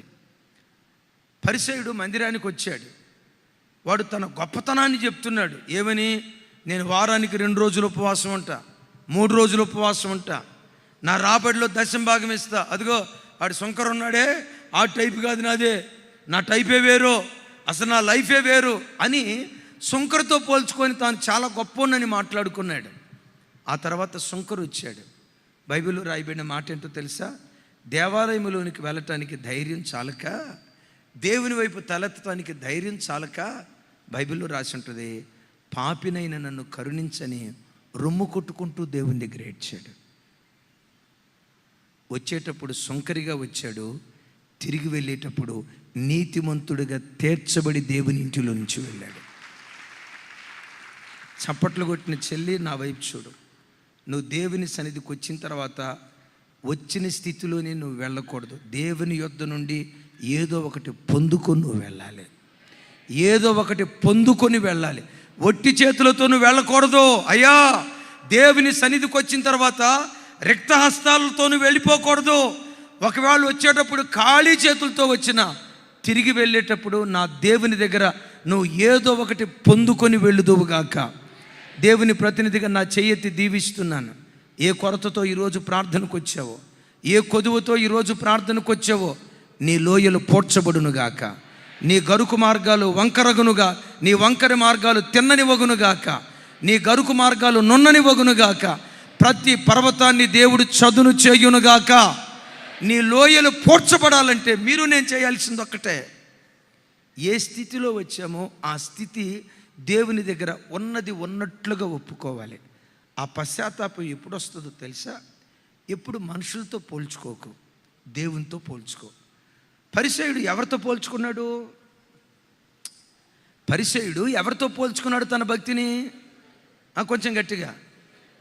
పరిసయ్యుడు మందిరానికి వచ్చాడు. వాడు తన గొప్పతనాన్ని చెప్తున్నాడు. ఏమని? నేను వారానికి 2 రోజులు ఉపవాసం ఉంటా, 3 రోజులు ఉపవాసం ఉంటా, నా రాబడిలో దశం భాగం ఇస్తా. అదిగో వాడు శంకర్ ఉన్నాడే, ఆ టైప్ కాదు నాదే, నా టైపే వేరు, అసలు నా లైఫే వేరు అని శంకర్తో పోల్చుకొని తాను చాలా గొప్పనని మాట్లాడుకున్నాడు. ఆ తర్వాత శంకర్ వచ్చాడు. బైబిల్లో రాయబడిన మాట ఏంటో తెలుసా? దేవాలయంలోనికి వెళ్ళటానికి ధైర్యం చాలక, దేవుని వైపు తలెత్తడానికి ధైర్యం చాలక, బైబిల్లో రాసి ఉంటుంది, పాపినైన నన్ను కరుణించని రొమ్ము కొట్టుకుంటూ దేవుని దగ్గర ఏడ్చాడు. వచ్చేటప్పుడు శంకరిగా వచ్చాడు, తిరిగి వెళ్ళేటప్పుడు నీతిమంతుడిగా తీర్చబడి దేవుని ఇంటిలో నుంచి వెళ్ళాడు. చప్పట్లు కొట్టిన చెల్లి, నా వైపు చూడు. నువ్వు దేవుని సన్నిధికి వచ్చిన తర్వాత వచ్చిన స్థితిలోనే నువ్వు వెళ్ళకూడదు. దేవుని యొద్ద నుండి ఏదో ఒకటి పొందుకొని నువ్వు వెళ్ళాలి. ఏదో ఒకటి పొందుకొని వెళ్ళాలి. ఒట్టి చేతులతో నువ్వు వెళ్ళకూడదు. అయ్యా, దేవుని సన్నిధికి వచ్చిన తర్వాత రిక్తహస్తాలతో నువ్వు వెళ్ళిపోకూడదు. ఒకవేళ వచ్చేటప్పుడు ఖాళీ చేతులతో వచ్చినా తిరిగి వెళ్ళేటప్పుడు నా దేవుని దగ్గర నువ్వు ఏదో ఒకటి పొందుకొని వెళ్ళుదువుగాక. దేవుని ప్రతినిధిగా నా చెయ్యెత్తి దీవిస్తున్నాను. ఏ కొరతతో ఈరోజు ప్రార్థనకు వచ్చావో, ఏ కొదువుతో ఈరోజు ప్రార్థనకు వచ్చావో, నీ లోయలు పోడ్చబడునుగాక. నీ గరుకు మార్గాలు వంకరగునుగా, నీ వంకర మార్గాలు తిన్నని వగునుగాక, నీ గరుకు మార్గాలు నున్నని వగునుగాక. ప్రతి పర్వతాన్ని దేవుడు చదును చేయునుగాక. నీ లోయలు పోడ్చబడాలంటే మీరు నేను చేయాల్సింది ఒక్కటే. ఏ స్థితిలో వచ్చామో ఆ స్థితి దేవుని దగ్గర ఉన్నది ఉన్నట్లుగా ఒప్పుకోవాలి. ఆ పశ్చాత్తాపం ఎప్పుడు వస్తుందో తెలుసా? ఎప్పుడు మనుషులతో పోల్చుకోకు, దేవునితో పోల్చుకో. పరిసయ్యుడు ఎవరితో పోల్చుకున్నాడు? పరిసయ్యుడు ఎవరితో పోల్చుకున్నాడు తన భక్తిని? కొంచెం గట్టిగా.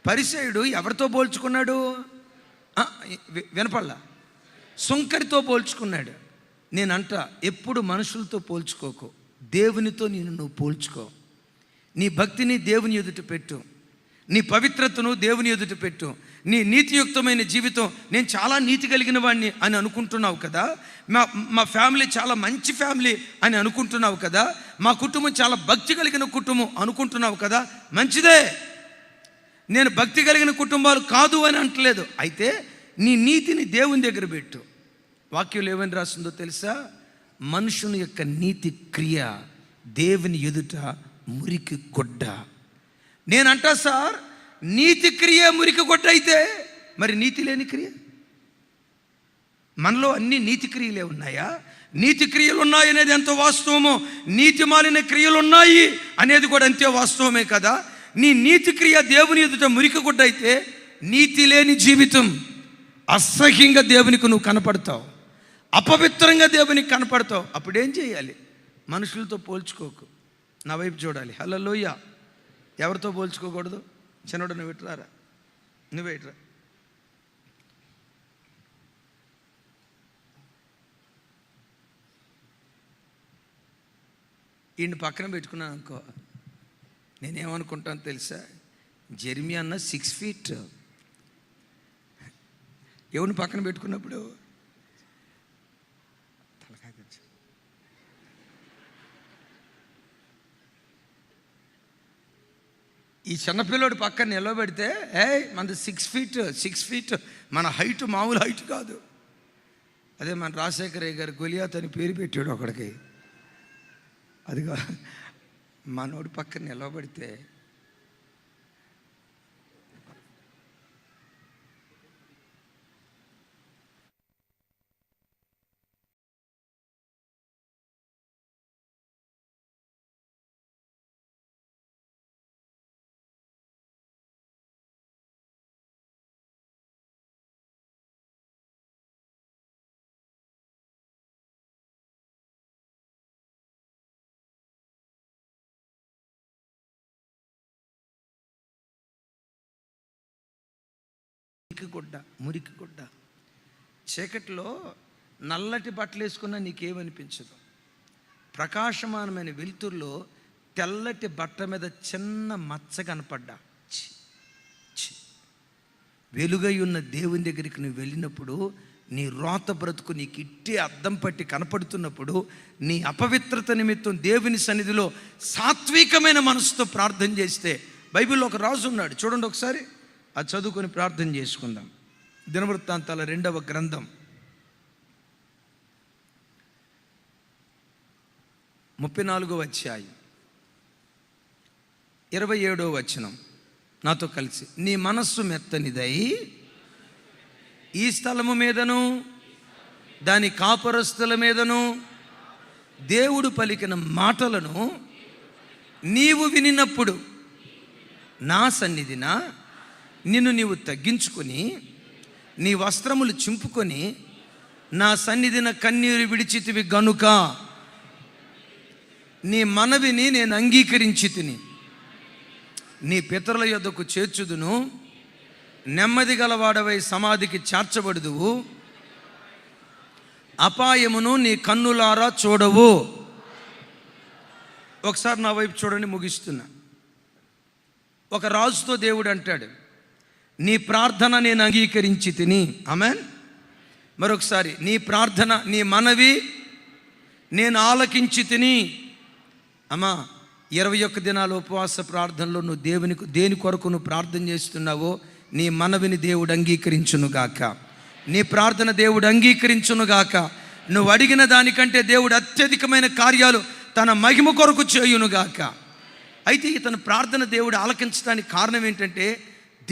పరిసయ్యుడు ఎవరితో పోల్చుకున్నాడు? వినపల్లా. సుంకరితో పోల్చుకున్నాడు. నేనంట, ఎప్పుడు మనుషులతో పోల్చుకోకు, దేవునితో నువ్వు పోల్చుకో. నీ భక్తిని దేవుని ఎదుట పెట్టు, నీ పవిత్రతను దేవుని ఎదుట పెట్టు. నీ నీతియుక్తమైన జీవితం, నేను చాలా నీతి కలిగిన వాడిని అని అనుకుంటున్నావు కదా, మా ఫ్యామిలీ చాలా మంచి ఫ్యామిలీ అని అనుకుంటున్నావు కదా, మా కుటుంబం చాలా భక్తి కలిగిన కుటుంబం అనుకుంటున్నావు కదా, మంచిదే. నేను భక్తి కలిగిన కుటుంబాలు కాదు అని అంటలేదు. అయితే నీ నీతిని దేవుని దగ్గర పెట్టు. వాక్యంలో ఏమని రాస్తుందో తెలుసా? మనుషుని యొక్క నీతి క్రియ దేవుని ఎదుట మురికి గొడ్డ. నేనంటా సార్, నీతి క్రియ మురికి గొడ్డ అయితే మరి నీతి లేని క్రియ? మనలో అన్ని నీతి క్రియలే ఉన్నాయా? నీతి క్రియలు ఉన్నాయి అనేది ఎంత వాస్తవమో, నీతి మాలిన క్రియలు ఉన్నాయి అనేది కూడా అంతే వాస్తవమే కదా. నీ నీతి క్రియ దేవుని ఎదుట మురికి గుడ్డ అయితే నీతి లేని జీవితం. అసహ్యంగా దేవునికి నువ్వు కనపడతావు, అపవిత్రంగా దేవునికి కనపడతావు. అప్పుడేం చేయాలి? మనుషులతో పోల్చుకోకు, నా వైపు చూడాలి. హల్లెలూయా. ఎవరితో పోల్చుకోకూడదు? చిన్నోడు నువ్వు ఇట్రారా, నువ్వే ఇట్రా. ఈయన పక్కన పెట్టుకున్నాను అనుకో, నేనేమనుకుంటాను తెలుసా? జెర్మియా అన్న 6 feet. ఎవరిని పక్కన పెట్టుకున్నప్పుడు ఈ చిన్నపిల్లోడు పక్కన నిలబెడితే, మనది 6 feet, మన హైట్ మామూలు హైట్ కాదు. అదే మన రాజశేఖరయ్య గారు గొలియాత్ అని పేరు పెట్టాడు ఒకడికి. అదిగా మనోడు పక్కన నిలబడితే మురికి గుడ్డ. చీకటిలో నల్లటి బట్టలు వేసుకున్నా నీకేమనిపించదు. ప్రకాశమానమైన వెలుతురులో తెల్లటి బట్ట మీద చిన్న మచ్చ కనపడ్డా, వెలుగై ఉన్న దేవుని దగ్గరికి నువ్వు వెళ్ళినప్పుడు, నీ రోత బ్రతుకు నీకు ఇట్టి అద్దం పట్టి కనపడుతున్నప్పుడు, నీ అపవిత్రత నిమిత్తం దేవుని సన్నిధిలో సాత్వికమైన మనసుతో ప్రార్థన చేస్తే, బైబిల్లో ఒక రాజు ఉన్నాడు చూడండి, ఒకసారి అది చదువుకొని ప్రార్థన చేసుకుందాం. దినవృత్తాంతాల 2వ గ్రంథం 34వ అధ్యాయం 27వ వచనం నాతో కలిసి. నీ మనస్సు మెత్తనిదై ఈ స్థలము మీదను దాని కాపురస్తుల మీదను దేవుడు పలికిన మాటలను నీవు వినినప్పుడు నా సన్నిధిన నిన్ను నీవు తగ్గించుకొని నీ వస్త్రములు చింపుకొని నా సన్నిధిన కన్నీరు విడిచితివి గనుక నీ మనవిని నేను అంగీకరించి తిని నీ పితరుల యొద్దకు చేర్చుదును, నెమ్మది గలవాడవై సమాధికి చేర్చబడుదువు, అపాయమును నీ కన్నులారా చూడవు. ఒకసారి నా వైపు చూడండి, ముగిస్తున్నా. ఒక రాజుతో దేవుడు అంటాడు, నీ ప్రార్థన నేను అంగీకరించి తిని. ఆమేన్. మరొకసారి, నీ ప్రార్థన, నీ మనవి నేను ఆలకించి తిని. అమ్మా, 21 దినాల ఉపవాస ప్రార్థనలో నువ్వు దేని కొరకు నువ్వు ప్రార్థన చేస్తున్నావో నీ మనవిని దేవుడు అంగీకరించునుగాక, నీ ప్రార్థన దేవుడు అంగీకరించునుగాక. నువ్వు అడిగిన దానికంటే దేవుడు అత్యధికమైన కార్యాలు తన మహిమ కొరకు చేయునుగాక. అయితే ఇతని ప్రార్థన దేవుడు ఆలకించడానికి కారణం ఏంటంటే,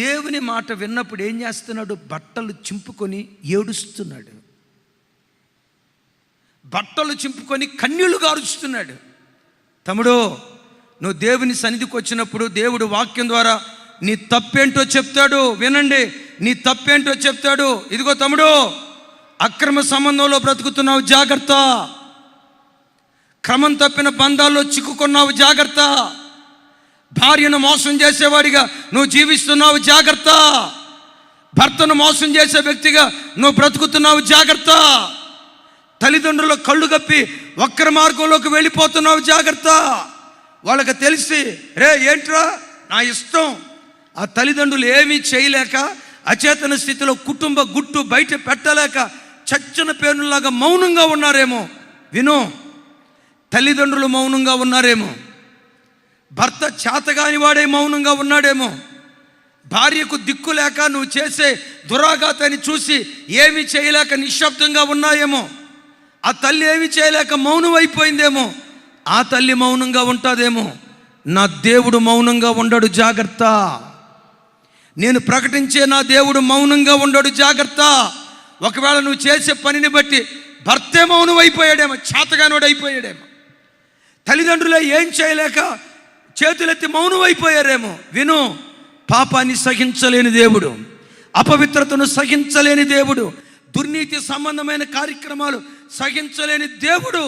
దేవుని మాట విన్నప్పుడు ఏం చేస్తున్నాడు? బట్టలు చింపుకొని ఏడుస్తున్నాడు, బట్టలు చింపుకొని కన్నీళ్లు గారుస్తున్నాడు. తమ్ముడు, నువ్వు దేవుని సన్నిధికి వచ్చినప్పుడు దేవుడు వాక్యం ద్వారా నీ తప్పేంటో చెప్తాడు. వినండి, నీ తప్పేంటో చెప్తాడు. ఇదిగో తమ్ముడు, అక్రమ సంబంధంలో బ్రతుకుతున్నావు, జాగ్రత్త. క్రమం తప్పిన బంధాల్లో చిక్కుకున్నావు, జాగ్రత్త. భార్యను మోసం చేసేవాడిగా నువ్వు జీవిస్తున్నావు, జాగ్రత్త. భర్తను మోసం చేసే వ్యక్తిగా నువ్వు బ్రతుకుతున్నావు, జాగ్రత్త. తల్లిదండ్రుల కళ్ళు కప్పి వక్ర మార్గంలోకి వెళ్ళిపోతున్నావు, జాగ్రత్త. వాళ్ళకి తెలిసి, రే ఏంట్రా నా ఇష్టం. ఆ తల్లిదండ్రులు ఏమీ చేయలేక అచేతన స్థితిలో కుటుంబ గుట్టు బయట పెట్టలేక చచ్చిన పేరులాగా మౌనంగా ఉన్నారేమో. విను, తల్లిదండ్రులు మౌనంగా ఉన్నారేమో, భర్త చేతగాని వాడే మౌనంగా ఉన్నాడేమో, భార్యకు దిక్కు లేక నువ్వు చేసే దురాఘాతాన్ని చూసి ఏమీ చేయలేక నిశ్శబ్దంగా ఉన్నాయేమో, ఆ తల్లి ఏమీ చేయలేక మౌనం అయిపోయిందేమో, ఆ తల్లి మౌనంగా ఉంటుందేమో. నా దేవుడు మౌనంగా ఉండడు, జాగ్రత్త. నేను ప్రకటించే నా దేవుడు మౌనంగా ఉండడు, జాగ్రత్త. ఒకవేళ నువ్వు చేసే పనిని బట్టి భర్తే మౌనం అయిపోయాడేమో, చేతగానోడు అయిపోయాడేమో, తల్లిదండ్రులే ఏం చేయలేక చేతులెత్తి మౌనం అయిపోయారేమో. విను, పాపాన్ని సహించలేని దేవుడు, అపవిత్రతను సహించలేని దేవుడు, దుర్నీతి సంబంధమైన కార్యక్రమాలు సహించలేని దేవుడు.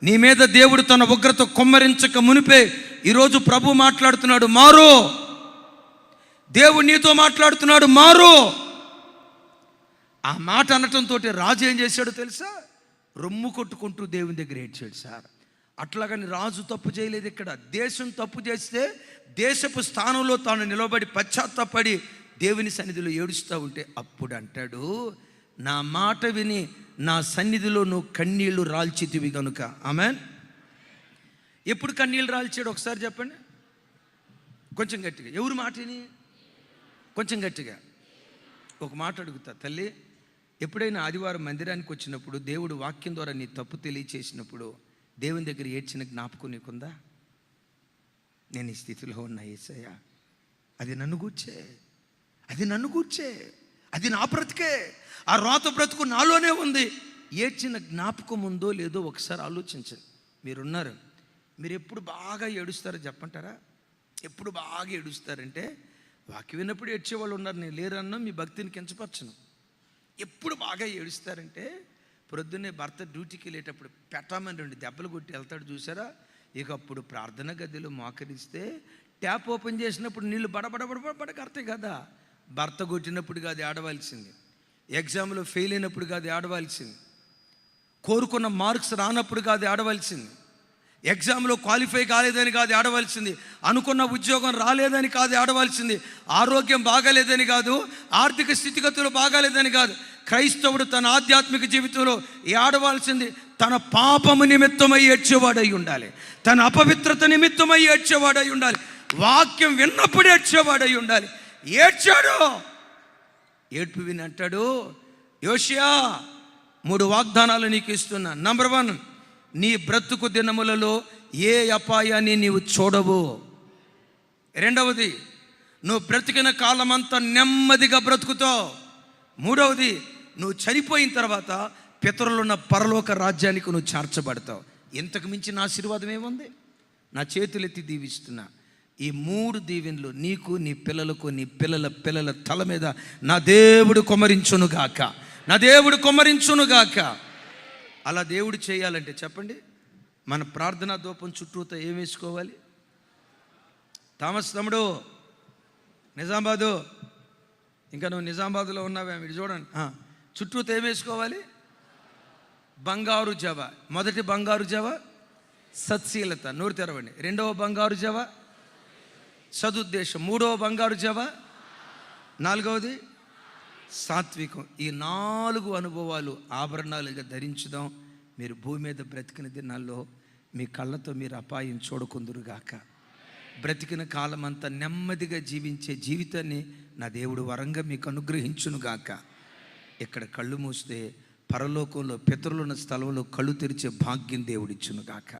నీ మీద దేవుడు తన ఉగ్రత కొమ్మరించక మునిపే ఈరోజు ప్రభు మాట్లాడుతున్నాడు, మారు. దేవుడు నీతో మాట్లాడుతున్నాడు, మారు. ఆ మాట అనటంతో రాజు ఏం చేశాడో తెలుసా? రొమ్ము కొట్టుకుంటూ దేవుని దగ్గర ఏడ్చాడు. సార్, అట్లాగని రాజు తప్పు చేయలేదు. ఇక్కడ దేశం తప్పు చేస్తే దేశపు స్థానంలో తాను నిలబడి పశ్చాత్తాపడి దేవుని సన్నిధిలో ఏడుస్తూ ఉంటే అప్పుడు అంటాడు, నా మాట విని నా సన్నిధిలో నువ్వు కన్నీళ్లు రాల్చితివి కనుక. ఆమేన్. ఎప్పుడు కన్నీళ్ళు రాల్చాడు ఒకసారి చెప్పండి, కొంచెం గట్టిగా. ఎవరు మాట విని? కొంచెం గట్టిగా. ఒక మాట అడుగుతా, తల్లి, ఎప్పుడైనా ఆదివారం మందిరానికి వచ్చినప్పుడు దేవుడు వాక్యం ద్వారా నీ తప్పు తెలియచేసినప్పుడు దేవుని దగ్గర ఏడ్చిన జ్ఞాపకం నీకుందా? నేను ఈ స్థితిలో ఉన్నా యేసయ్య, అది నన్ను గూర్చే, అది నన్ను గూర్చే, అది నా బ్రతికే, ఆ రోత బ్రతుకు నాలోనే ఉంది. ఏడ్చిన జ్ఞాపకం ఉందో లేదో ఒకసారి ఆలోచించండి. మీరున్నారు, మీరు ఎప్పుడు బాగా ఏడుస్తారో చెప్పంటారా? ఎప్పుడు బాగా ఏడుస్తారంటే, వాక్యం విన్నప్పుడు ఏడ్చేవాళ్ళు ఉన్నారు, నేను లేరన్నా మీ భక్తిని కించపరచను. ఎప్పుడు బాగా ఏడుస్తారంటే, ప్రొద్దున్నే భర్త డ్యూటీకి వెళ్ళేటప్పుడు పెట్టమని 2 దెబ్బలు కొట్టి వెళ్తాడు చూసారా, ఇక అప్పుడు ప్రార్థన గదిలో మోకరిస్తే ట్యాప్ ఓపెన్ చేసినప్పుడు నీళ్ళు బడబడబడబడ కడతాయి కదా, భర్త కొట్టినప్పుడు కాదు ఏడవలసింది, ఎగ్జామ్లో ఫెయిల్ అయినప్పుడు కాదు ఏడవలసింది, కోరుకున్న మార్క్స్ రానప్పుడు కాదు ఏడవలసింది, ఎగ్జామ్లో క్వాలిఫై కాలేదని కాదు ఏడవలసింది, అనుకున్న ఉద్యోగం రాలేదని కాదు ఏడవలసింది, ఆరోగ్యం బాగాలేదని కాదు, ఆర్థిక స్థితిగతులు బాగాలేదని కాదు. క్రైస్తవుడు తన ఆధ్యాత్మిక జీవితంలో ఏడవలసింది తన పాపము నిమిత్తమై ఏడ్చేవాడై ఉండాలి, తన అపవిత్రత నిమిత్తమై ఏడ్చేవాడై ఉండాలి, వాక్యం విన్నప్పుడు ఏడ్చేవాడై ఉండాలి. ఏడ్చాడు, ఏడ్పు విని అంటాడు, యోషియా 3 వాగ్దానాలు నీకు ఇస్తున్నా. నంబర్ 1, నీ బ్రతుకు దినములలో ఏ అపాయాన్ని నీవు చూడవు. 2వది, నువ్వు బ్రతికిన కాలమంతా నెమ్మదిగా బ్రతుకుతావు. 3వది, నువ్వు చనిపోయిన తర్వాత పితరులున్న పరలోక రాజ్యానికి నువ్వు చేర్చబడతావు. ఇంతకు మించిన ఆశీర్వాదం ఏముంది? నా చేతులెత్తి దీవిస్తున్నా, ఈ 3 దీవెనలు నీకు, నీ పిల్లలకు, నీ పిల్లల పిల్లల తల మీద నా దేవుడు కుమ్మరించునుగాక, నా దేవుడు కుమ్మరించునుగాక. అలా దేవుడు చేయాలంటే చెప్పండి, మన ప్రార్థనా ధూపం చుట్టూతో ఏం వేసుకోవాలి? థామస్ తమ్ముడు నిజామాబాదు, ఇంకా నువ్వు నిజామాబాద్లో ఉన్నావే, మీరు చూడండి, చుట్టూతో ఏం వేసుకోవాలి? బంగారు జవ. మొదటి బంగారు జవ సత్శీలత, నోరు తెరవండి. 2వ బంగారు జవ సదుద్దేశం. 3వ బంగారు జవ, 4వది సాత్వికం. ఈ 4 అనుభవాలు ఆభరణాలుగా ధరించుదాం. మీరు భూమి మీద బ్రతికిన దినాల్లో మీ కళ్ళతో మీరు అపాయం చూడకుందురుగాక. బ్రతికిన కాలం అంతా నెమ్మదిగా జీవించే జీవితాన్ని నా దేవుడు వరంగా మీకు అనుగ్రహించునుగాక. ఇక్కడ కళ్ళు మూస్తే పరలోకంలో పితరులున్న స్థలంలో కళ్ళు తెరిచే భాగ్యం దేవుడిచ్చునుగాక.